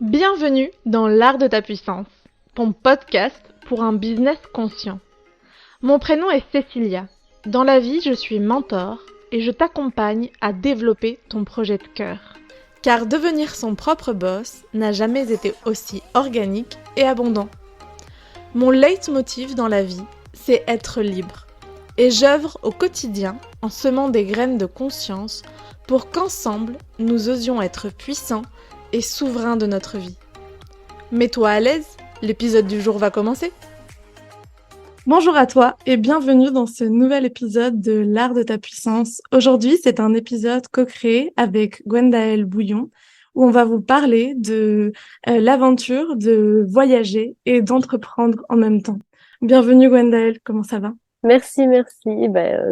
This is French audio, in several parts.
Bienvenue dans l'art de ta puissance, ton podcast pour un business conscient. Mon prénom est Cécilia. Dans la vie, je suis mentor et je t'accompagne à développer ton projet de cœur. Car devenir son propre boss n'a jamais été aussi organique et abondant. Mon leitmotiv dans la vie, c'est être libre. Et j'œuvre au quotidien en semant des graines de conscience pour qu'ensemble, nous osions être puissants et souverain de notre vie. Mets-toi à l'aise, l'épisode du jour va commencer. Bonjour à toi et bienvenue dans ce nouvel épisode de l'art de ta puissance. Aujourd'hui, c'est un épisode co-créé avec Gwendaëlle Bouillon où on va vous parler de l'aventure de voyager et d'entreprendre en même temps. Bienvenue Gwendaëlle, comment ça va? Merci.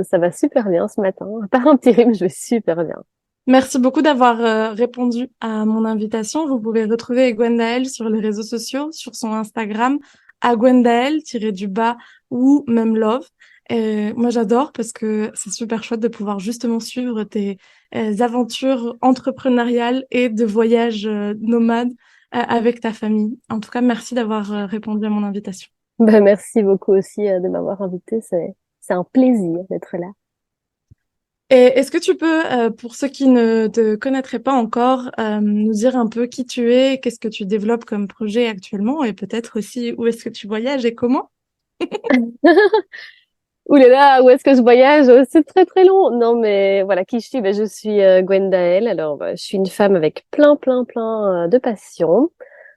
Ça va super bien ce matin. Par intérim, je vais super bien. Merci beaucoup d'avoir répondu à mon invitation. Vous pouvez retrouver Gwendaëlle sur les réseaux sociaux, sur son Instagram, à Gwendaëlle-du-bas ou même Love. Et moi, j'adore parce que c'est super chouette de pouvoir justement suivre tes aventures entrepreneuriales et de voyages nomades avec ta famille. En tout cas, merci d'avoir répondu à mon invitation. Merci beaucoup aussi de m'avoir invité. C'est un plaisir d'être là. Et est-ce que tu peux, pour ceux qui ne te connaîtraient pas encore, nous dire un peu qui tu es, qu'est-ce que tu développes comme projet actuellement et peut-être aussi où est-ce que tu voyages et comment? Ouh là là, où est-ce que je voyage? C'est très très long. Non mais voilà qui je suis. Je suis Gwendaëlle. Alors je suis une femme avec plein de passions,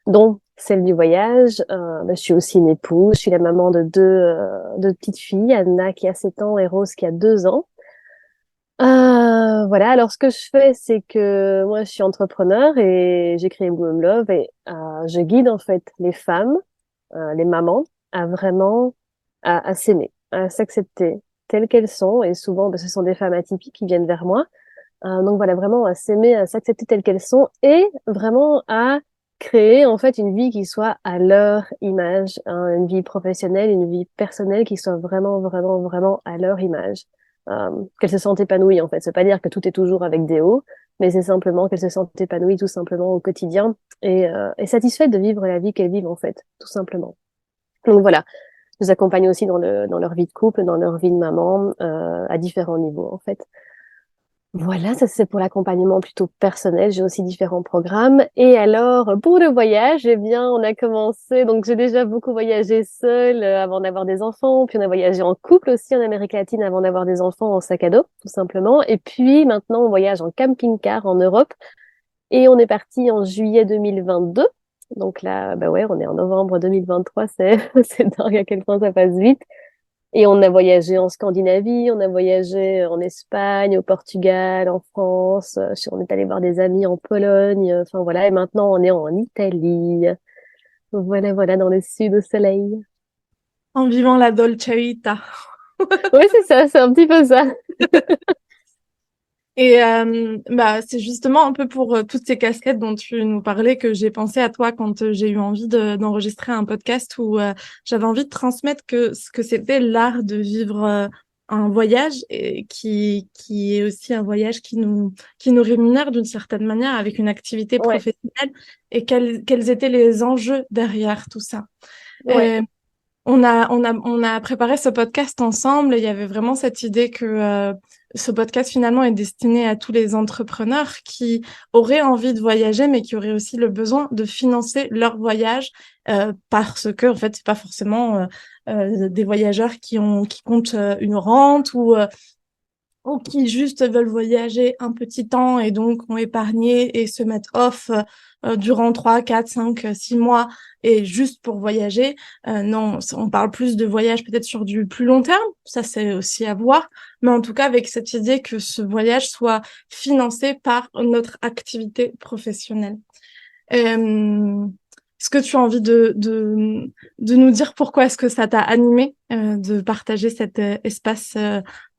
dont celle du voyage. Je suis aussi une épouse. Je suis la maman de deux petites filles, Anna qui a 7 ans et Rose qui a 2 ans. Voilà, alors ce que je fais, c'est que moi, je suis entrepreneur et j'ai créé Bloom Love et je guide en fait les femmes, les mamans, à vraiment à s'aimer, à s'accepter telles qu'elles sont. Et souvent, ce sont des femmes atypiques qui viennent vers moi. Donc voilà, vraiment à s'aimer, à s'accepter telles qu'elles sont et vraiment à créer en fait une vie qui soit à leur image, hein, une vie professionnelle, une vie personnelle qui soit vraiment à leur image. Qu'elles se sentent épanouies en fait. C'est pas dire que tout est toujours avec des hauts, mais c'est simplement qu'elles se sentent épanouies tout simplement au quotidien et satisfaites de vivre la vie qu'elles vivent en fait, tout simplement. Donc voilà, je les accompagne aussi dans leur vie de couple, dans leur vie de maman, à différents niveaux en fait. Voilà, ça c'est pour l'accompagnement plutôt personnel. J'ai aussi différents programmes. Et alors, pour le voyage, eh bien, on a commencé. Donc, j'ai déjà beaucoup voyagé seule avant d'avoir des enfants. Puis, on a voyagé en couple aussi en Amérique latine avant d'avoir des enfants en sac à dos, tout simplement. Et puis, maintenant, on voyage en camping-car en Europe. Et on est parti en juillet 2022. Donc là, ouais, on est en novembre 2023. C'est dingue à quel point ça passe vite. Et on a voyagé en Scandinavie, on a voyagé en Espagne, au Portugal, en France. On est allé voir des amis en Pologne. Enfin voilà, et maintenant on est en Italie. Voilà, dans le sud au soleil. En vivant la Dolce Vita. Oui, c'est ça, c'est un petit peu ça. Et c'est justement un peu pour toutes ces casquettes dont tu nous parlais que j'ai pensé à toi quand j'ai eu envie d'enregistrer un podcast où j'avais envie de transmettre que ce que c'était l'art de vivre un voyage et qui est aussi un voyage qui nous rémunère d'une certaine manière avec une activité Ouais, professionnelle et quels étaient les enjeux derrière tout ça. ouais, On a préparé ce podcast ensemble et il y avait vraiment cette idée que ce podcast finalement est destiné à tous les entrepreneurs qui auraient envie de voyager mais qui auraient aussi le besoin de financer leur voyage parce que en fait c'est pas forcément des voyageurs qui comptent une rente ou qui juste veulent voyager un petit temps et donc ont épargné et se mettent off durant 3, 4, 5, 6 mois et juste pour voyager. Non, on parle plus de voyage peut-être sur du plus long terme, ça c'est aussi à voir, mais en tout cas avec cette idée que ce voyage soit financé par notre activité professionnelle. Euh, Est-ce que tu as envie de nous dire pourquoi est-ce que ça t'a animé de partager cet espace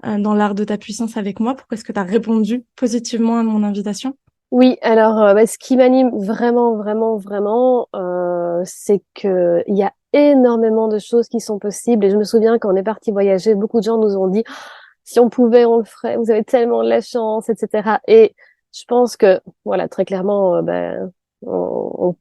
dans l'art de ta puissance avec moi? Pourquoi est-ce que tu as répondu positivement à mon invitation? oui. Alors, ce qui m'anime vraiment, c'est que il y a énormément de choses qui sont possibles. Et je me souviens quand on est parti voyager, beaucoup de gens nous ont dit si on pouvait, on le ferait. Vous avez tellement de la chance, etc. Et je pense que, voilà, très clairement, on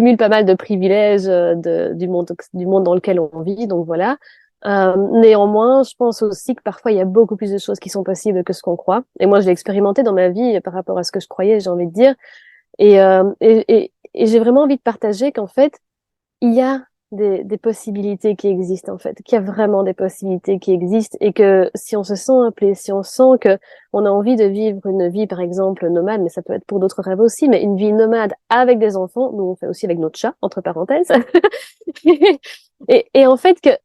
cumule pas mal de privilèges du monde dans lequel on vit, donc voilà. Néanmoins, je pense aussi que parfois il y a beaucoup plus de choses qui sont possibles que ce qu'on croit. Et moi, je l'ai expérimenté dans ma vie par rapport à ce que je croyais, j'ai envie de dire. Et j'ai vraiment envie de partager qu'en fait, il y a des possibilités qui existent en fait, qu'il y a vraiment des possibilités qui existent et que si on se sent appelé, si on sent que on a envie de vivre une vie par exemple nomade, mais ça peut être pour d'autres rêves aussi, mais une vie nomade avec des enfants, nous on fait aussi avec notre chat entre parenthèses, et en fait qu'il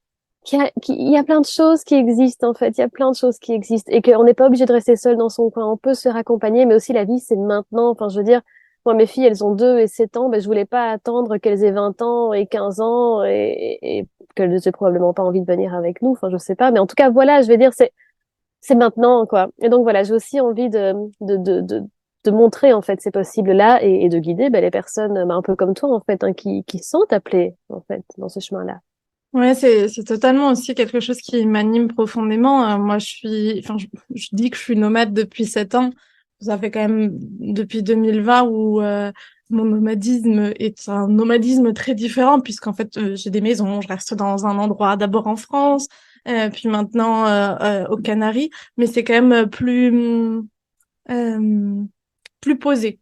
y a plein de choses qui existent en fait, il y a plein de choses qui existent et qu'on n'est pas obligé de rester seul dans son coin, on peut se faire accompagner, mais aussi la vie c'est maintenant, enfin je veux dire. Moi, mes filles, elles ont 2 et 7 ans. Ben, je voulais pas attendre qu'elles aient 20 ans et 15 ans et qu'elles n'aient probablement pas envie de venir avec nous. Enfin, je sais pas. Mais en tout cas, voilà, je vais dire, c'est maintenant, quoi. Et donc, voilà, j'ai aussi envie de montrer, en fait, ces possibles-là et de guider, ben, les personnes, ben, un peu comme toi, en fait, hein, qui sont appelées, en fait, dans ce chemin-là. Ouais, c'est totalement aussi quelque chose qui m'anime profondément. Moi, je dis que je suis nomade depuis 7 ans. Ça fait quand même depuis 2020 où mon nomadisme est un nomadisme très différent puisqu'en fait, j'ai des maisons, je reste dans un endroit d'abord en France, puis maintenant aux Canaries, mais c'est quand même euh, plus posé.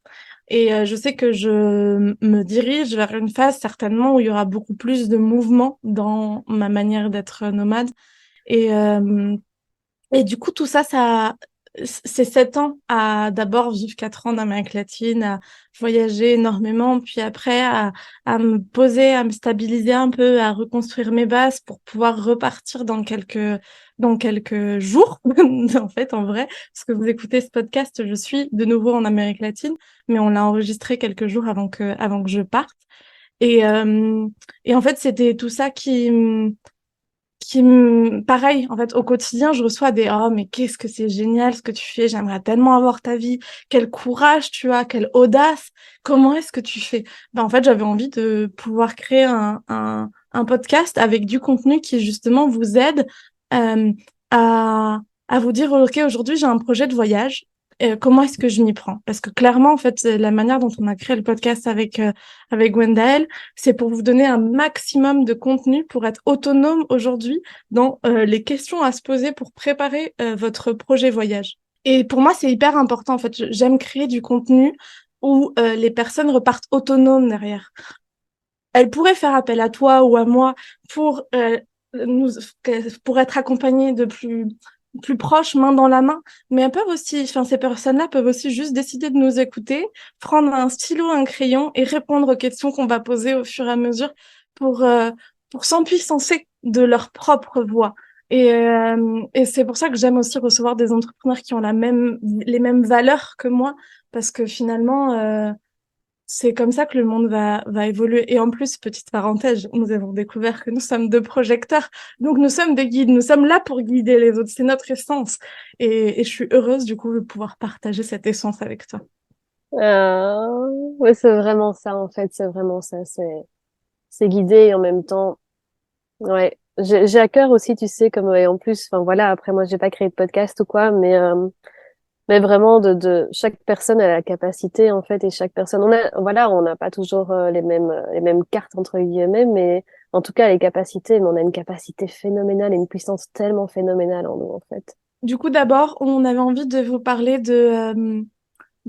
Et je sais que je me dirige vers une phase certainement où il y aura beaucoup plus de mouvement dans ma manière d'être nomade. Et, euh, et du coup, tout ça, c'est 7 ans à d'abord vivre 4 ans d'Amérique latine, à voyager énormément, puis après à me poser, à me stabiliser un peu, à reconstruire mes bases pour pouvoir repartir dans quelques jours, en fait, en vrai. Parce que vous écoutez ce podcast, je suis de nouveau en Amérique latine, mais on l'a enregistré quelques jours avant que je parte. Et, euh, et en fait, c'était tout ça pareil, en fait, au quotidien, je reçois des «Oh, mais qu'est-ce que c'est génial ce que tu fais, j'aimerais tellement avoir ta vie, quel courage tu as, quelle audace, comment est-ce que tu fais?» Ben, en fait, j'avais envie de pouvoir créer un podcast avec du contenu qui, justement, vous aide euh, à vous dire «Ok, aujourd'hui, j'ai un projet de voyage, comment est-ce que je m'y prends?» Parce que clairement, en fait, la manière dont on a créé le podcast avec Gwendael, c'est pour vous donner un maximum de contenu pour être autonome aujourd'hui dans les questions à se poser pour préparer votre projet voyage. Et pour moi, c'est hyper important. En fait, j'aime créer du contenu où les personnes repartent autonomes derrière. Elles pourraient faire appel à toi ou à moi pour nous, pour être accompagnées de plus proches, main dans la main, mais elles peuvent aussi, enfin, ces personnes-là peuvent aussi juste décider de nous écouter, prendre un stylo, un crayon et répondre aux questions qu'on va poser au fur et à mesure pour, euh, pour s'empuissancer de leur propre voix. Et c'est pour ça que j'aime aussi recevoir des entrepreneurs qui ont les mêmes valeurs que moi, parce que finalement, c'est comme ça que le monde va évoluer. Et en plus, petite parenthèse, nous avons découvert que nous sommes deux projecteurs. Donc, nous sommes des guides. Nous sommes là pour guider les autres. C'est notre essence. Et je suis heureuse, du coup, de pouvoir partager cette essence avec toi. Ouais, c'est vraiment ça, en fait, c'est vraiment ça, c'est guidé et en même temps, ouais. J'ai à cœur aussi, tu sais, comme, et en plus, enfin voilà, après moi, j'ai pas créé de podcast ou quoi, mais vraiment chaque personne a la capacité en fait et chaque personne on n'a pas toujours les mêmes cartes entre guillemets mais en tout cas les capacités mais on a une capacité phénoménale et une puissance tellement phénoménale en nous en fait. Du coup, d'abord, on avait envie de vous parler de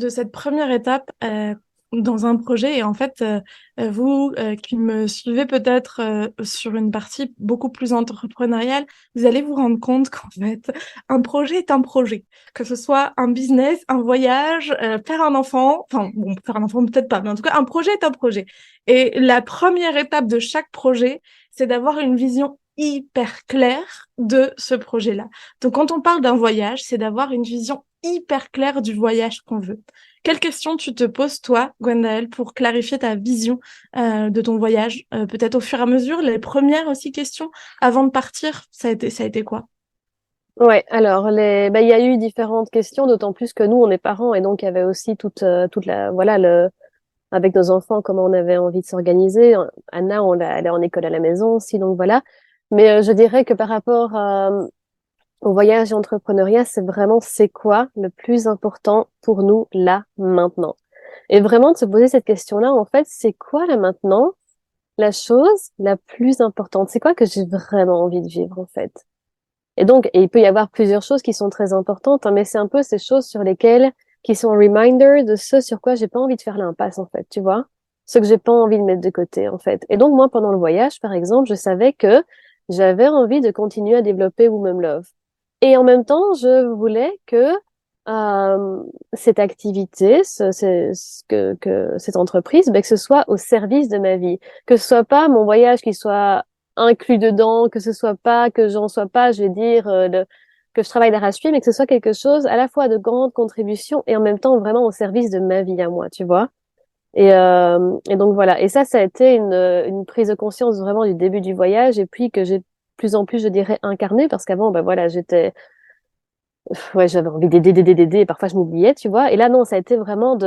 cette première étape dans un projet. Et en fait, vous qui me suivez peut-être sur une partie beaucoup plus entrepreneuriale, vous allez vous rendre compte qu'en fait, un projet est un projet. Que ce soit un business, un voyage, faire un enfant, enfin, bon, faire un enfant peut-être pas, mais en tout cas, un projet est un projet. Et la première étape de chaque projet, c'est d'avoir une vision hyper claire de ce projet-là. Donc, quand on parle d'un voyage, c'est d'avoir une vision hyper claire du voyage qu'on veut. Quelles questions tu te poses, toi, Gwendaël, pour clarifier ta vision de ton voyage? Peut-être au fur et à mesure, les premières aussi questions avant de partir, ça a été quoi? Ouais, alors il y a eu différentes questions d'autant plus que nous on est parents et donc il y avait aussi toute la voilà le avec nos enfants comment on avait envie de s'organiser. Anna elle est en école à la maison aussi donc voilà. Mais je dirais que par rapport au voyage et entrepreneuriat, c'est quoi le plus important pour nous là, maintenant. Et vraiment de se poser cette question-là, en fait, c'est quoi là maintenant la chose la plus importante? C'est quoi que j'ai vraiment envie de vivre, en fait? Et donc, il peut y avoir plusieurs choses qui sont très importantes, hein, mais c'est un peu ces choses sur lesquelles, qui sont reminder de ce sur quoi j'ai pas envie de faire l'impasse, en fait, tu vois? Ce que j'ai pas envie de mettre de côté, en fait. Et donc, moi, pendant le voyage, par exemple, je savais que j'avais envie de continuer à développer Women Love. Et en même temps, je voulais que euh, cette activité, cette entreprise, ben, que ce soit au service de ma vie, que ce soit pas mon voyage qui soit inclus dedans, que ce soit pas que j'en sois pas, je vais dire que je travaille d'arrache-pied, mais que ce soit quelque chose à la fois de grande contribution et en même temps vraiment au service de ma vie à moi, tu vois. Et donc voilà. Et ça a été une prise de conscience vraiment du début du voyage et puis que j'ai de plus en plus, je dirais, incarné parce qu'avant, ben voilà, ouais, j'avais envie d'aider, et parfois je m'oubliais, tu vois. Et là, non, ça a été vraiment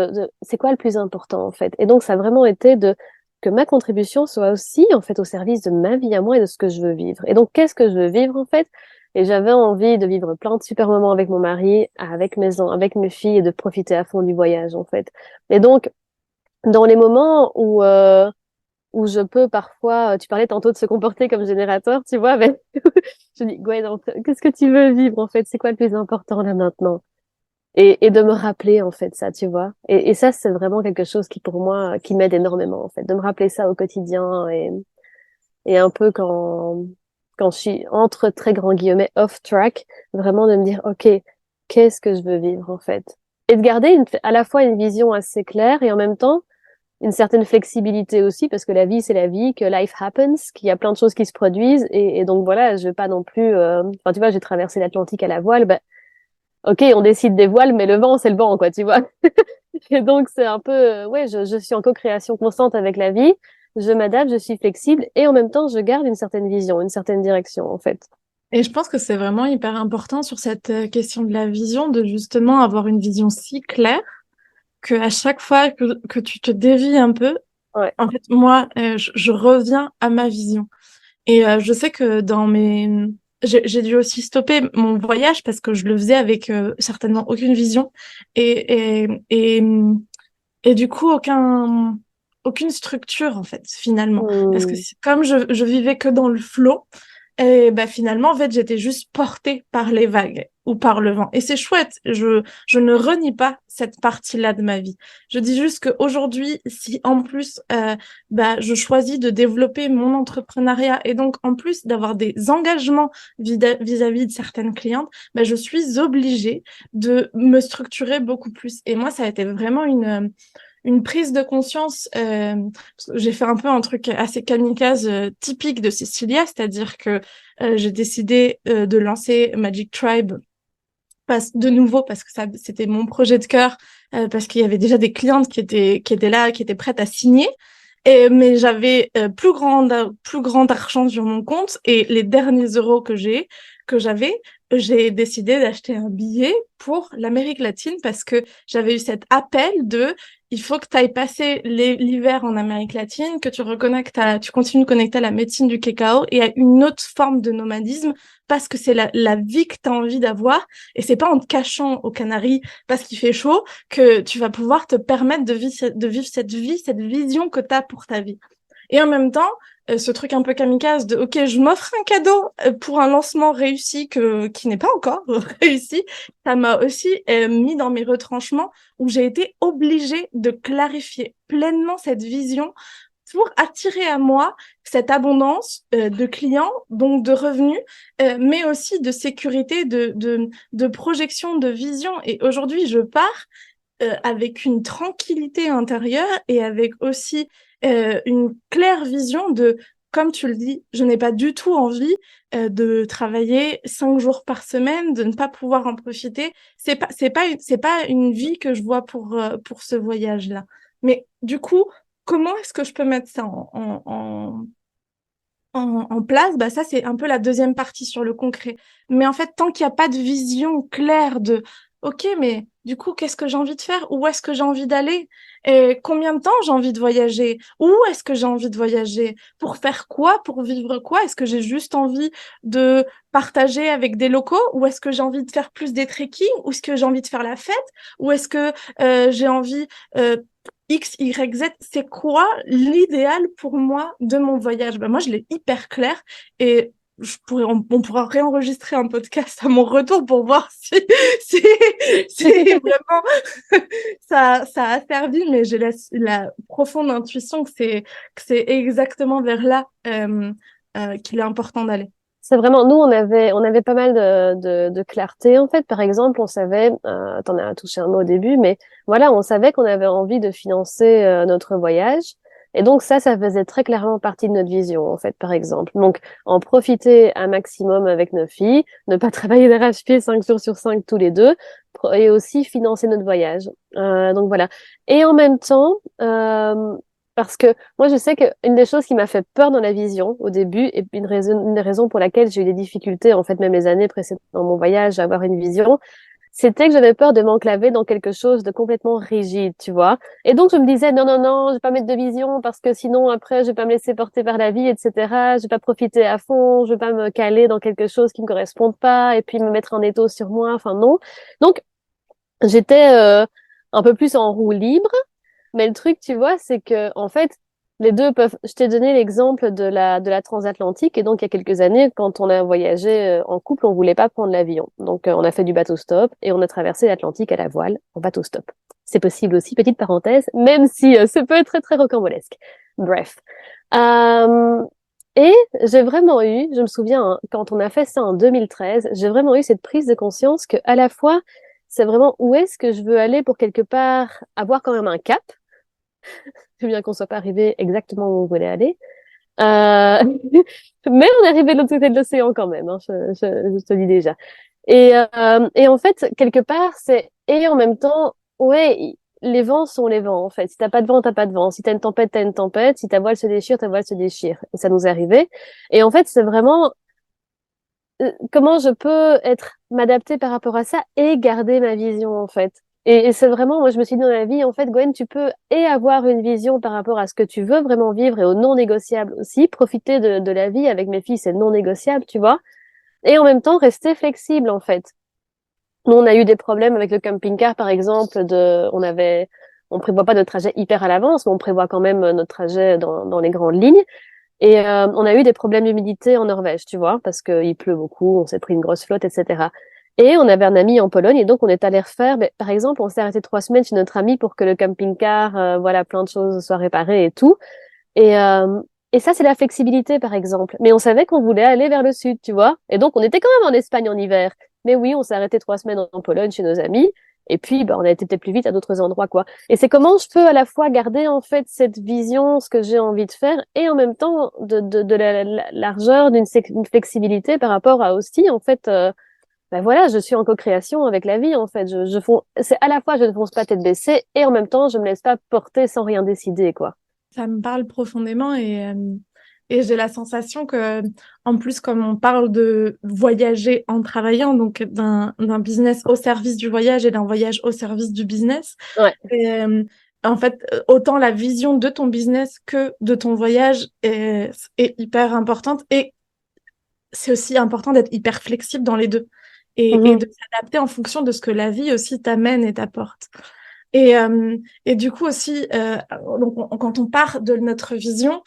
c'est quoi le plus important, en fait. Et donc, ça a vraiment été que ma contribution soit aussi, en fait, au service de ma vie à moi et de ce que je veux vivre. Et donc, qu'est-ce que je veux vivre, en fait? Et j'avais envie de vivre plein de super moments avec mon mari, avec mes filles et de profiter à fond du voyage, en fait. Et donc, dans les moments où je peux parfois, tu parlais tantôt de se comporter comme générateur, tu vois, mais je dis, Gwen, qu'est-ce que tu veux vivre, en fait? C'est quoi le plus important là maintenant? Et de me rappeler, en fait, ça, tu vois. Et ça, c'est vraiment quelque chose qui, pour moi, qui m'aide énormément, en fait, de me rappeler ça au quotidien et un peu quand je suis entre très grands guillemets off track, vraiment de me dire, OK, qu'est-ce que je veux vivre, en fait? Et de garder à la fois une vision assez claire et en même temps, une certaine flexibilité aussi, parce que la vie, c'est la vie, que life happens, qu'il y a plein de choses qui se produisent, et donc voilà, je vais pas non plus, enfin, tu vois, j'ai traversé l'Atlantique à la voile, bah, ok, on décide des voiles, mais le vent, c'est le vent, quoi, tu vois. Et donc, c'est un peu, ouais, je suis en co-création constante avec la vie, je m'adapte, je suis flexible, et en même temps, je garde une certaine vision, une certaine direction, en fait. Et je pense que c'est vraiment hyper important sur cette question de la vision, de justement avoir une vision si claire que à chaque fois que tu te dévies un peu, Ouais. en fait, moi, je reviens à ma vision. Et je sais que j'ai dû aussi stopper mon voyage parce que je le faisais avec certainement aucune vision et et du coup aucune structure en fait finalement parce que Hmm. comme je vivais que dans le flot et bah finalement en fait j'étais juste portée par les vagues ou par le vent et c'est chouette, je ne renie pas cette partie-là de ma vie. Je dis juste qu'aujourd'hui si en plus bah je choisis de développer mon entrepreneuriat et donc en plus d'avoir des engagements vis-à-vis de certaines clientes, bah je suis obligée de me structurer beaucoup plus et moi ça a été vraiment une prise de conscience. Parce que j'ai fait un peu un truc assez kamikaze typique de Cecilia, c'est-à-dire que j'ai décidé de lancer Magic Tribe de nouveau parce que ça c'était mon projet de cœur, parce qu'il y avait déjà des clientes qui étaient là, qui étaient prêtes à signer. Mais j'avais plus grand argent sur mon compte et les derniers euros que j'avais, j'ai décidé d'acheter un billet pour l'Amérique latine parce que j'avais eu cet appel de il faut que tu ailles passer l'hiver en Amérique latine, que tu continues de connecter à la médecine du cacao et à une autre forme de nomadisme parce que c'est la vie que tu as envie d'avoir et c'est pas en te cachant aux Canaries parce qu'il fait chaud que tu vas pouvoir te permettre de vivre cette vie, cette vision que tu as pour ta vie. Et en même temps, ce truc un peu kamikaze de OK, je m'offre un cadeau pour un lancement réussi qui n'est pas encore réussi, ça m'a aussi mis dans mes retranchements où j'ai été obligée de clarifier pleinement cette vision pour attirer à moi cette abondance de clients, donc de revenus, mais aussi de sécurité, de projection, de vision. Et aujourd'hui, je pars avec une tranquillité intérieure et avec aussi une claire vision de, comme tu le dis, je n'ai pas du tout envie de travailler 5 jours par semaine, de ne pas pouvoir en profiter. C'est pas une vie que je vois pour ce voyage-là. Mais du coup, comment est-ce que je peux mettre ça en place? Bah ça, c'est un peu la deuxième partie sur le concret. Mais en fait, tant qu'il n'y a pas de vision claire de, OK, mais du coup, qu'est-ce que j'ai envie de faire? Où est-ce que j'ai envie d'aller? Et combien de temps j'ai envie de voyager? Où est-ce que j'ai envie de voyager? Pour faire quoi? Pour vivre quoi? Est-ce que j'ai juste envie de partager avec des locaux? Ou est-ce que j'ai envie de faire plus des trekking? Ou est-ce que j'ai envie de faire la fête? Ou est-ce que j'ai envie X, Y, Z, c'est quoi l'idéal pour moi de mon voyage? Ben moi, je l'ai hyper clair et on pourra réenregistrer un podcast à mon retour pour voir si, si vraiment ça a servi, mais j'ai la profonde intuition que c'est exactement vers là qu'il est important d'aller. C'est vraiment, nous, on avait pas mal de clarté, en fait. Par exemple, on savait, t'en as touché un mot au début, mais voilà, on savait qu'on avait envie de financer notre voyage. Et donc, ça faisait très clairement partie de notre vision, en fait, par exemple. Donc, en profiter un maximum avec nos filles, ne pas travailler d'arrache-pied 5 jours sur 5 tous les deux, et aussi financer notre voyage. Donc, voilà. Et en même temps, parce que moi, je sais qu'une des choses qui m'a fait peur dans la vision au début, et une des raisons pour laquelle j'ai eu des difficultés, en fait, même les années précédentes dans mon voyage, à avoir une vision, c'était que j'avais peur de m'enclaver dans quelque chose de complètement rigide, tu vois. Et donc, je me disais, non, non, non, je vais pas mettre de vision parce que sinon, après, je vais pas me laisser porter par la vie, etc. Je vais pas profiter à fond, je vais pas me caler dans quelque chose qui me correspond pas et puis me mettre en étau sur moi. Enfin, non. Donc, j'étais un peu plus en roue libre. Mais le truc, tu vois, c'est que en fait, les deux peuvent. Je t'ai donné l'exemple de la transatlantique, et donc il y a quelques années, quand on a voyagé en couple, on voulait pas prendre l'avion. Donc on a fait du bateau stop et on a traversé l'Atlantique à la voile en bateau stop. C'est possible aussi, petite parenthèse, même si ça peut être très très rocambolesque. Bref. Euh, et j'ai vraiment eu, je me souviens, hein, quand on a fait ça en 2013, j'ai vraiment eu cette prise de conscience que à la fois, c'est vraiment où est-ce que je veux aller pour quelque part avoir quand même un cap, bien qu'on soit pas arrivé exactement où on voulait aller. Euh... Mais on est arrivé de l'autre côté de l'océan quand même, hein, je te le dis déjà. Et en fait, quelque part, c'est... Et en même temps, ouais, les vents sont les vents, en fait. Si t'as pas de vent, t'as pas de vent. Si t'as une tempête, t'as une tempête. Si ta voile se déchire, ta voile se déchire. Et ça nous est arrivé. Et en fait, c'est vraiment comment je peux m'adapter par rapport à ça et garder ma vision, en fait. Et c'est vraiment, moi, je me suis dit dans la vie, en fait, Gwen, tu peux et avoir une vision par rapport à ce que tu veux vraiment vivre et au non négociable aussi, profiter de la vie avec mes filles, c'est non négociable, tu vois, et en même temps rester flexible, en fait. Nous, on a eu des problèmes avec le camping-car, par exemple, on prévoit pas notre trajet hyper à l'avance, mais on prévoit quand même notre trajet dans les grandes lignes. Et on a eu des problèmes d'humidité en Norvège, tu vois, parce qu'il pleut beaucoup, on s'est pris une grosse flotte, etc. Et on avait un ami en Pologne, et donc on est allé refaire. Mais, par exemple, on s'est arrêté 3 semaines chez notre ami pour que le camping-car, voilà, plein de choses soient réparées et tout. Et, euh, et ça, c'est la flexibilité, par exemple. Mais on savait qu'on voulait aller vers le sud, tu vois. Et donc, on était quand même en Espagne en hiver. Mais oui, on s'est arrêté 3 semaines en Pologne chez nos amis. Et puis, bah, on a été peut-être plus vite à d'autres endroits, quoi. Et c'est comment je peux à la fois garder, en fait, cette vision, ce que j'ai envie de faire, et en même temps, de la largeur, une flexibilité par rapport à aussi, en fait, ben voilà, je suis en co-création avec la vie, en fait. C'est à la fois, je ne fonce pas tête baissée, et en même temps, je me laisse pas porter sans rien décider, quoi. Ça me parle profondément et j'ai la sensation que, en plus, comme on parle de voyager en travaillant, donc d'un business au service du voyage et d'un voyage au service du business, Ouais. et, en fait, autant la vision de ton business que de ton voyage est hyper importante et c'est aussi important d'être hyper flexible dans les deux et de Mhm. s'adapter en fonction de ce que la vie aussi t'amène et t'apporte. Et du coup aussi, donc quand on part de notre vision,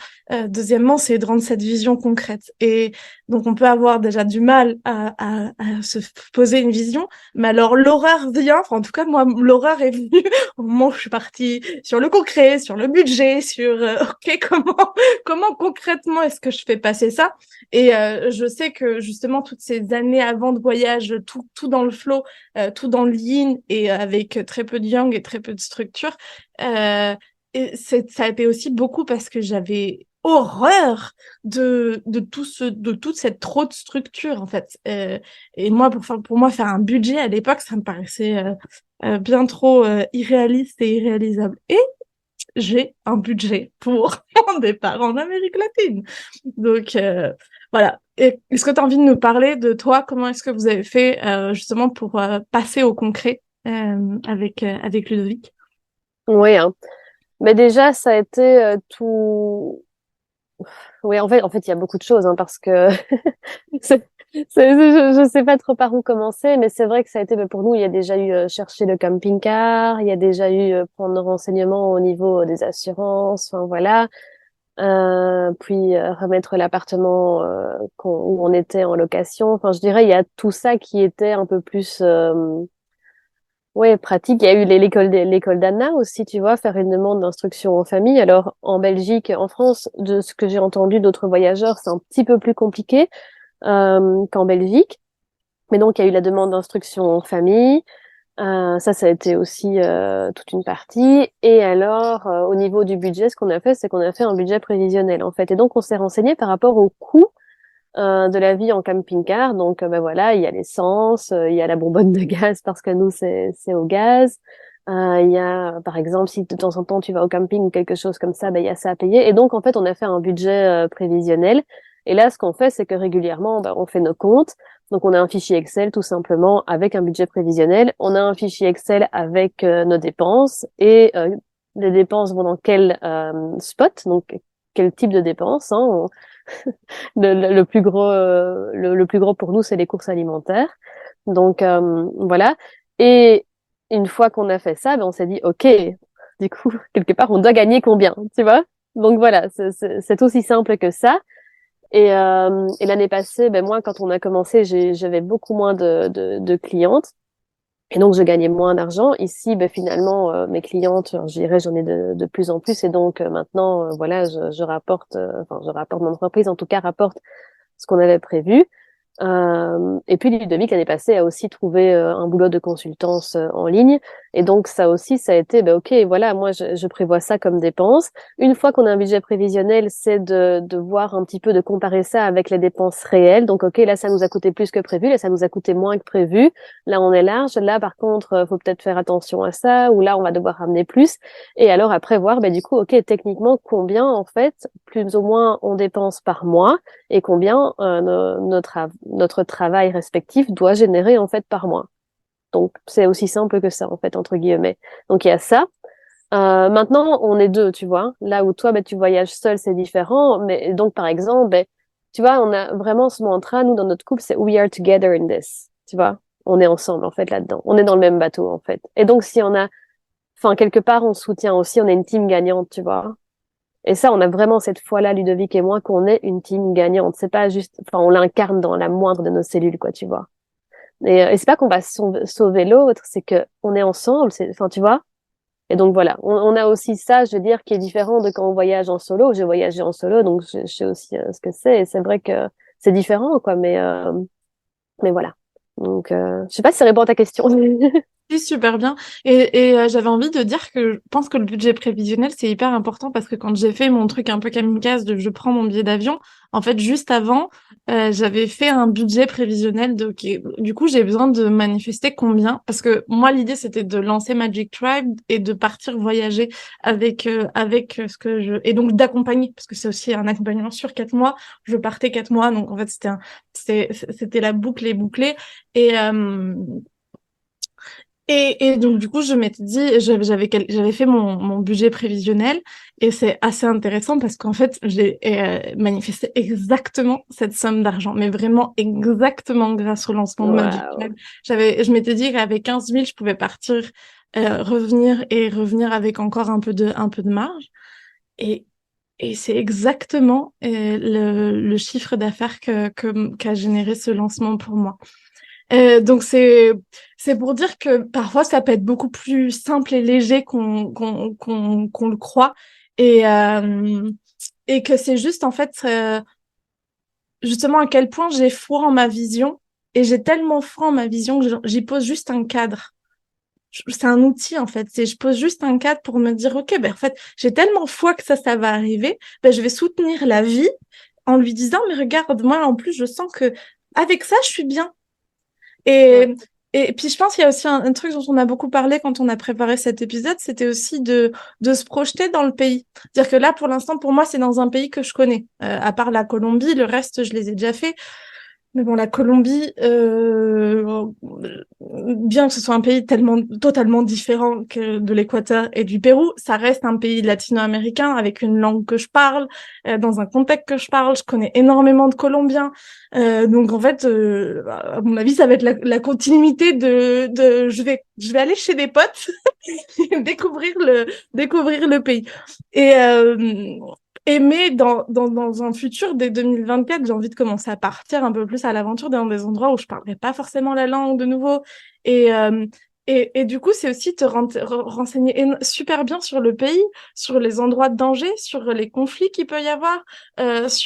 deuxièmement, c'est de rendre cette vision concrète. Et donc on peut avoir déjà du mal à se poser une vision, mais alors l'horreur vient, enfin en tout cas moi l'horreur est venue au moment où je suis partie sur le concret, sur le budget, sur ok comment concrètement est-ce que je fais passer ça. Et je sais que justement toutes ces années avant de voyage, tout dans le flow, tout dans le yin et avec très peu de yang et très peu de structure. Euh, et ça a été aussi beaucoup parce que j'avais horreur de toute cette trop de structure en fait. Et moi pour moi faire un budget à l'époque ça me paraissait bien trop irréaliste et irréalisable. Et j'ai un budget pour mon départ en Amérique latine. Donc voilà. Et est-ce que tu as envie de nous parler de toi? Comment est-ce que vous avez fait justement pour passer au concret avec Ludovic? Oui, hein. Mais déjà, ça a été tout. Oui, en fait, il y a beaucoup de choses, hein, parce que je sais pas trop par où commencer, mais c'est vrai que ça a été, pour nous, il y a déjà eu chercher le camping-car, il y a déjà eu prendre nos renseignements au niveau des assurances, enfin voilà, puis remettre l'appartement où on était en location. Enfin, je dirais, il y a tout ça qui était un peu plus ouais, pratique. Il y a eu l'école d'Anna aussi, tu vois, faire une demande d'instruction en famille. Alors, en Belgique, en France, de ce que j'ai entendu d'autres voyageurs, c'est un petit peu plus compliqué qu'en Belgique. Mais donc, il y a eu la demande d'instruction en famille. Ça a été aussi toute une partie. Et alors, au niveau du budget, ce qu'on a fait, c'est qu'on a fait un budget prévisionnel, en fait. Et donc, on s'est renseigné par rapport au coût de la vie en camping-car. Donc, ben voilà, il y a l'essence, il y a la bonbonne de gaz parce que nous, c'est au gaz. Il y a, par exemple, si de temps en temps tu vas au camping ou quelque chose comme ça, ben il y a ça à payer. Et donc, en fait, on a fait un budget prévisionnel. Et là, ce qu'on fait, c'est que régulièrement, ben, on fait nos comptes. Donc, on a un fichier Excel tout simplement avec un budget prévisionnel. On a un fichier Excel avec nos dépenses et les dépenses vont dans quel spot, donc quel type de dépenses. Hein, le plus gros, le plus gros pour nous, c'est les courses alimentaires. Donc voilà. Et une fois qu'on a fait ça, ben, on s'est dit, ok, du coup, quelque part, on doit gagner combien, tu vois? Donc voilà, c'est aussi simple que ça. Et l'année passée, ben moi, quand on a commencé, j'avais beaucoup moins de clientes. Et donc, je gagnais moins d'argent. Ici, ben, finalement, mes clientes, je dirais, j'en ai de plus en plus. Et donc, maintenant, voilà, je rapporte, enfin, je rapporte, mon entreprise, en tout cas, rapporte ce qu'on avait prévu. Et puis Ludovic l'année passée a aussi trouvé un boulot de consultance en ligne, et donc ça aussi ça a été ok, voilà, moi je prévois ça comme dépense. Une fois qu'on a un budget prévisionnel, c'est de voir un petit peu, de comparer ça avec les dépenses réelles. Donc ok, là ça nous a coûté plus que prévu, là ça nous a coûté moins que prévu, là on est large, là par contre faut peut-être faire attention à ça, ou là on va devoir ramener plus. Et alors après voir du coup ok, techniquement combien en fait plus ou moins on dépense par mois et combien notre travail respectif doit générer en fait par mois. Donc c'est aussi simple que ça en fait entre guillemets. Donc il y a ça. Maintenant on est deux, tu vois. Là où toi tu voyages seul, c'est différent. Mais donc par exemple, tu vois, on a vraiment ce mantra nous dans notre couple, c'est we are together in this. Tu vois, on est ensemble en fait là-dedans. On est dans le même bateau en fait. Et donc si on a, enfin quelque part on soutient aussi, on est une team gagnante, tu vois. Et ça, on a vraiment cette foi-là, Ludovic et moi, qu'on est une team gagnante. C'est pas juste, enfin, on l'incarne dans la moindre de nos cellules, quoi, tu vois. Et c'est pas qu'on va sauver l'autre, c'est que on est ensemble, enfin, tu vois. Et donc voilà, on a aussi ça, je veux dire, qui est différent de quand on voyage en solo. J'ai voyagé en solo, donc je sais aussi ce que c'est. Et c'est vrai que c'est différent, quoi. Mais voilà. Donc, je sais pas si ça répond à ta question. Oui, super bien. Et j'avais envie de dire que je pense que le budget prévisionnel, c'est hyper important parce que quand j'ai fait mon truc un peu kamikaze de je prends mon billet d'avion, en fait, juste avant, j'avais fait un budget prévisionnel de, ok, du coup, j'ai besoin de manifester combien. Parce que moi, l'idée, c'était de lancer Magic Tribe et de partir voyager avec ce que je, et donc d'accompagner, parce que c'est aussi un accompagnement sur 4 mois. Je partais 4 mois, donc en fait, c'était la boucle est bouclée. Et, et donc, du coup, je m'étais dit, j'avais fait mon budget prévisionnel et c'est assez intéressant parce qu'en fait, j'ai manifesté exactement cette somme d'argent, mais vraiment exactement grâce au lancement de Magic Waouh. Club. Je m'étais dit qu'avec 15 000, je pouvais partir, revenir avec encore un peu de marge. Et, et c'est exactement le chiffre d'affaires qu'a généré ce lancement pour moi. Donc c'est pour dire que parfois ça peut être beaucoup plus simple et léger qu'on le croit et que c'est juste en fait justement à quel point j'ai foi en ma vision et j'ai tellement foi en ma vision que j'y pose juste un cadre. C'est un outil en fait, c'est je pose juste un cadre pour me dire ok ben en fait j'ai tellement foi que ça va arriver, ben je vais soutenir la vie en lui disant mais regarde moi en plus je sens que avec ça je suis bien. Ouais. Et, et puis je pense qu'il y a aussi un truc dont on a beaucoup parlé quand on a préparé cet épisode, c'était aussi de se projeter dans le pays. C'est-à-dire que là, pour l'instant, pour moi, c'est dans un pays que je connais. À part la Colombie, le reste, je les ai déjà fait. Mais bon, la Colombie, bien que ce soit un pays tellement totalement différent que de l'Équateur et du Pérou, ça reste un pays latino-américain avec une langue que je parle, dans un contexte que je parle. Je connais énormément de Colombiens, donc en fait, à mon avis, ça va être la continuité je vais aller chez des potes et découvrir le pays. Et mais dans un futur, dès 2024, j'ai envie de commencer à partir un peu plus à l'aventure dans des endroits où je parlerai pas forcément la langue de nouveau. Et, euh, et du coup, c'est aussi te renseigner super bien sur le pays, sur les endroits de danger, sur les conflits qu'il peut y avoir, parce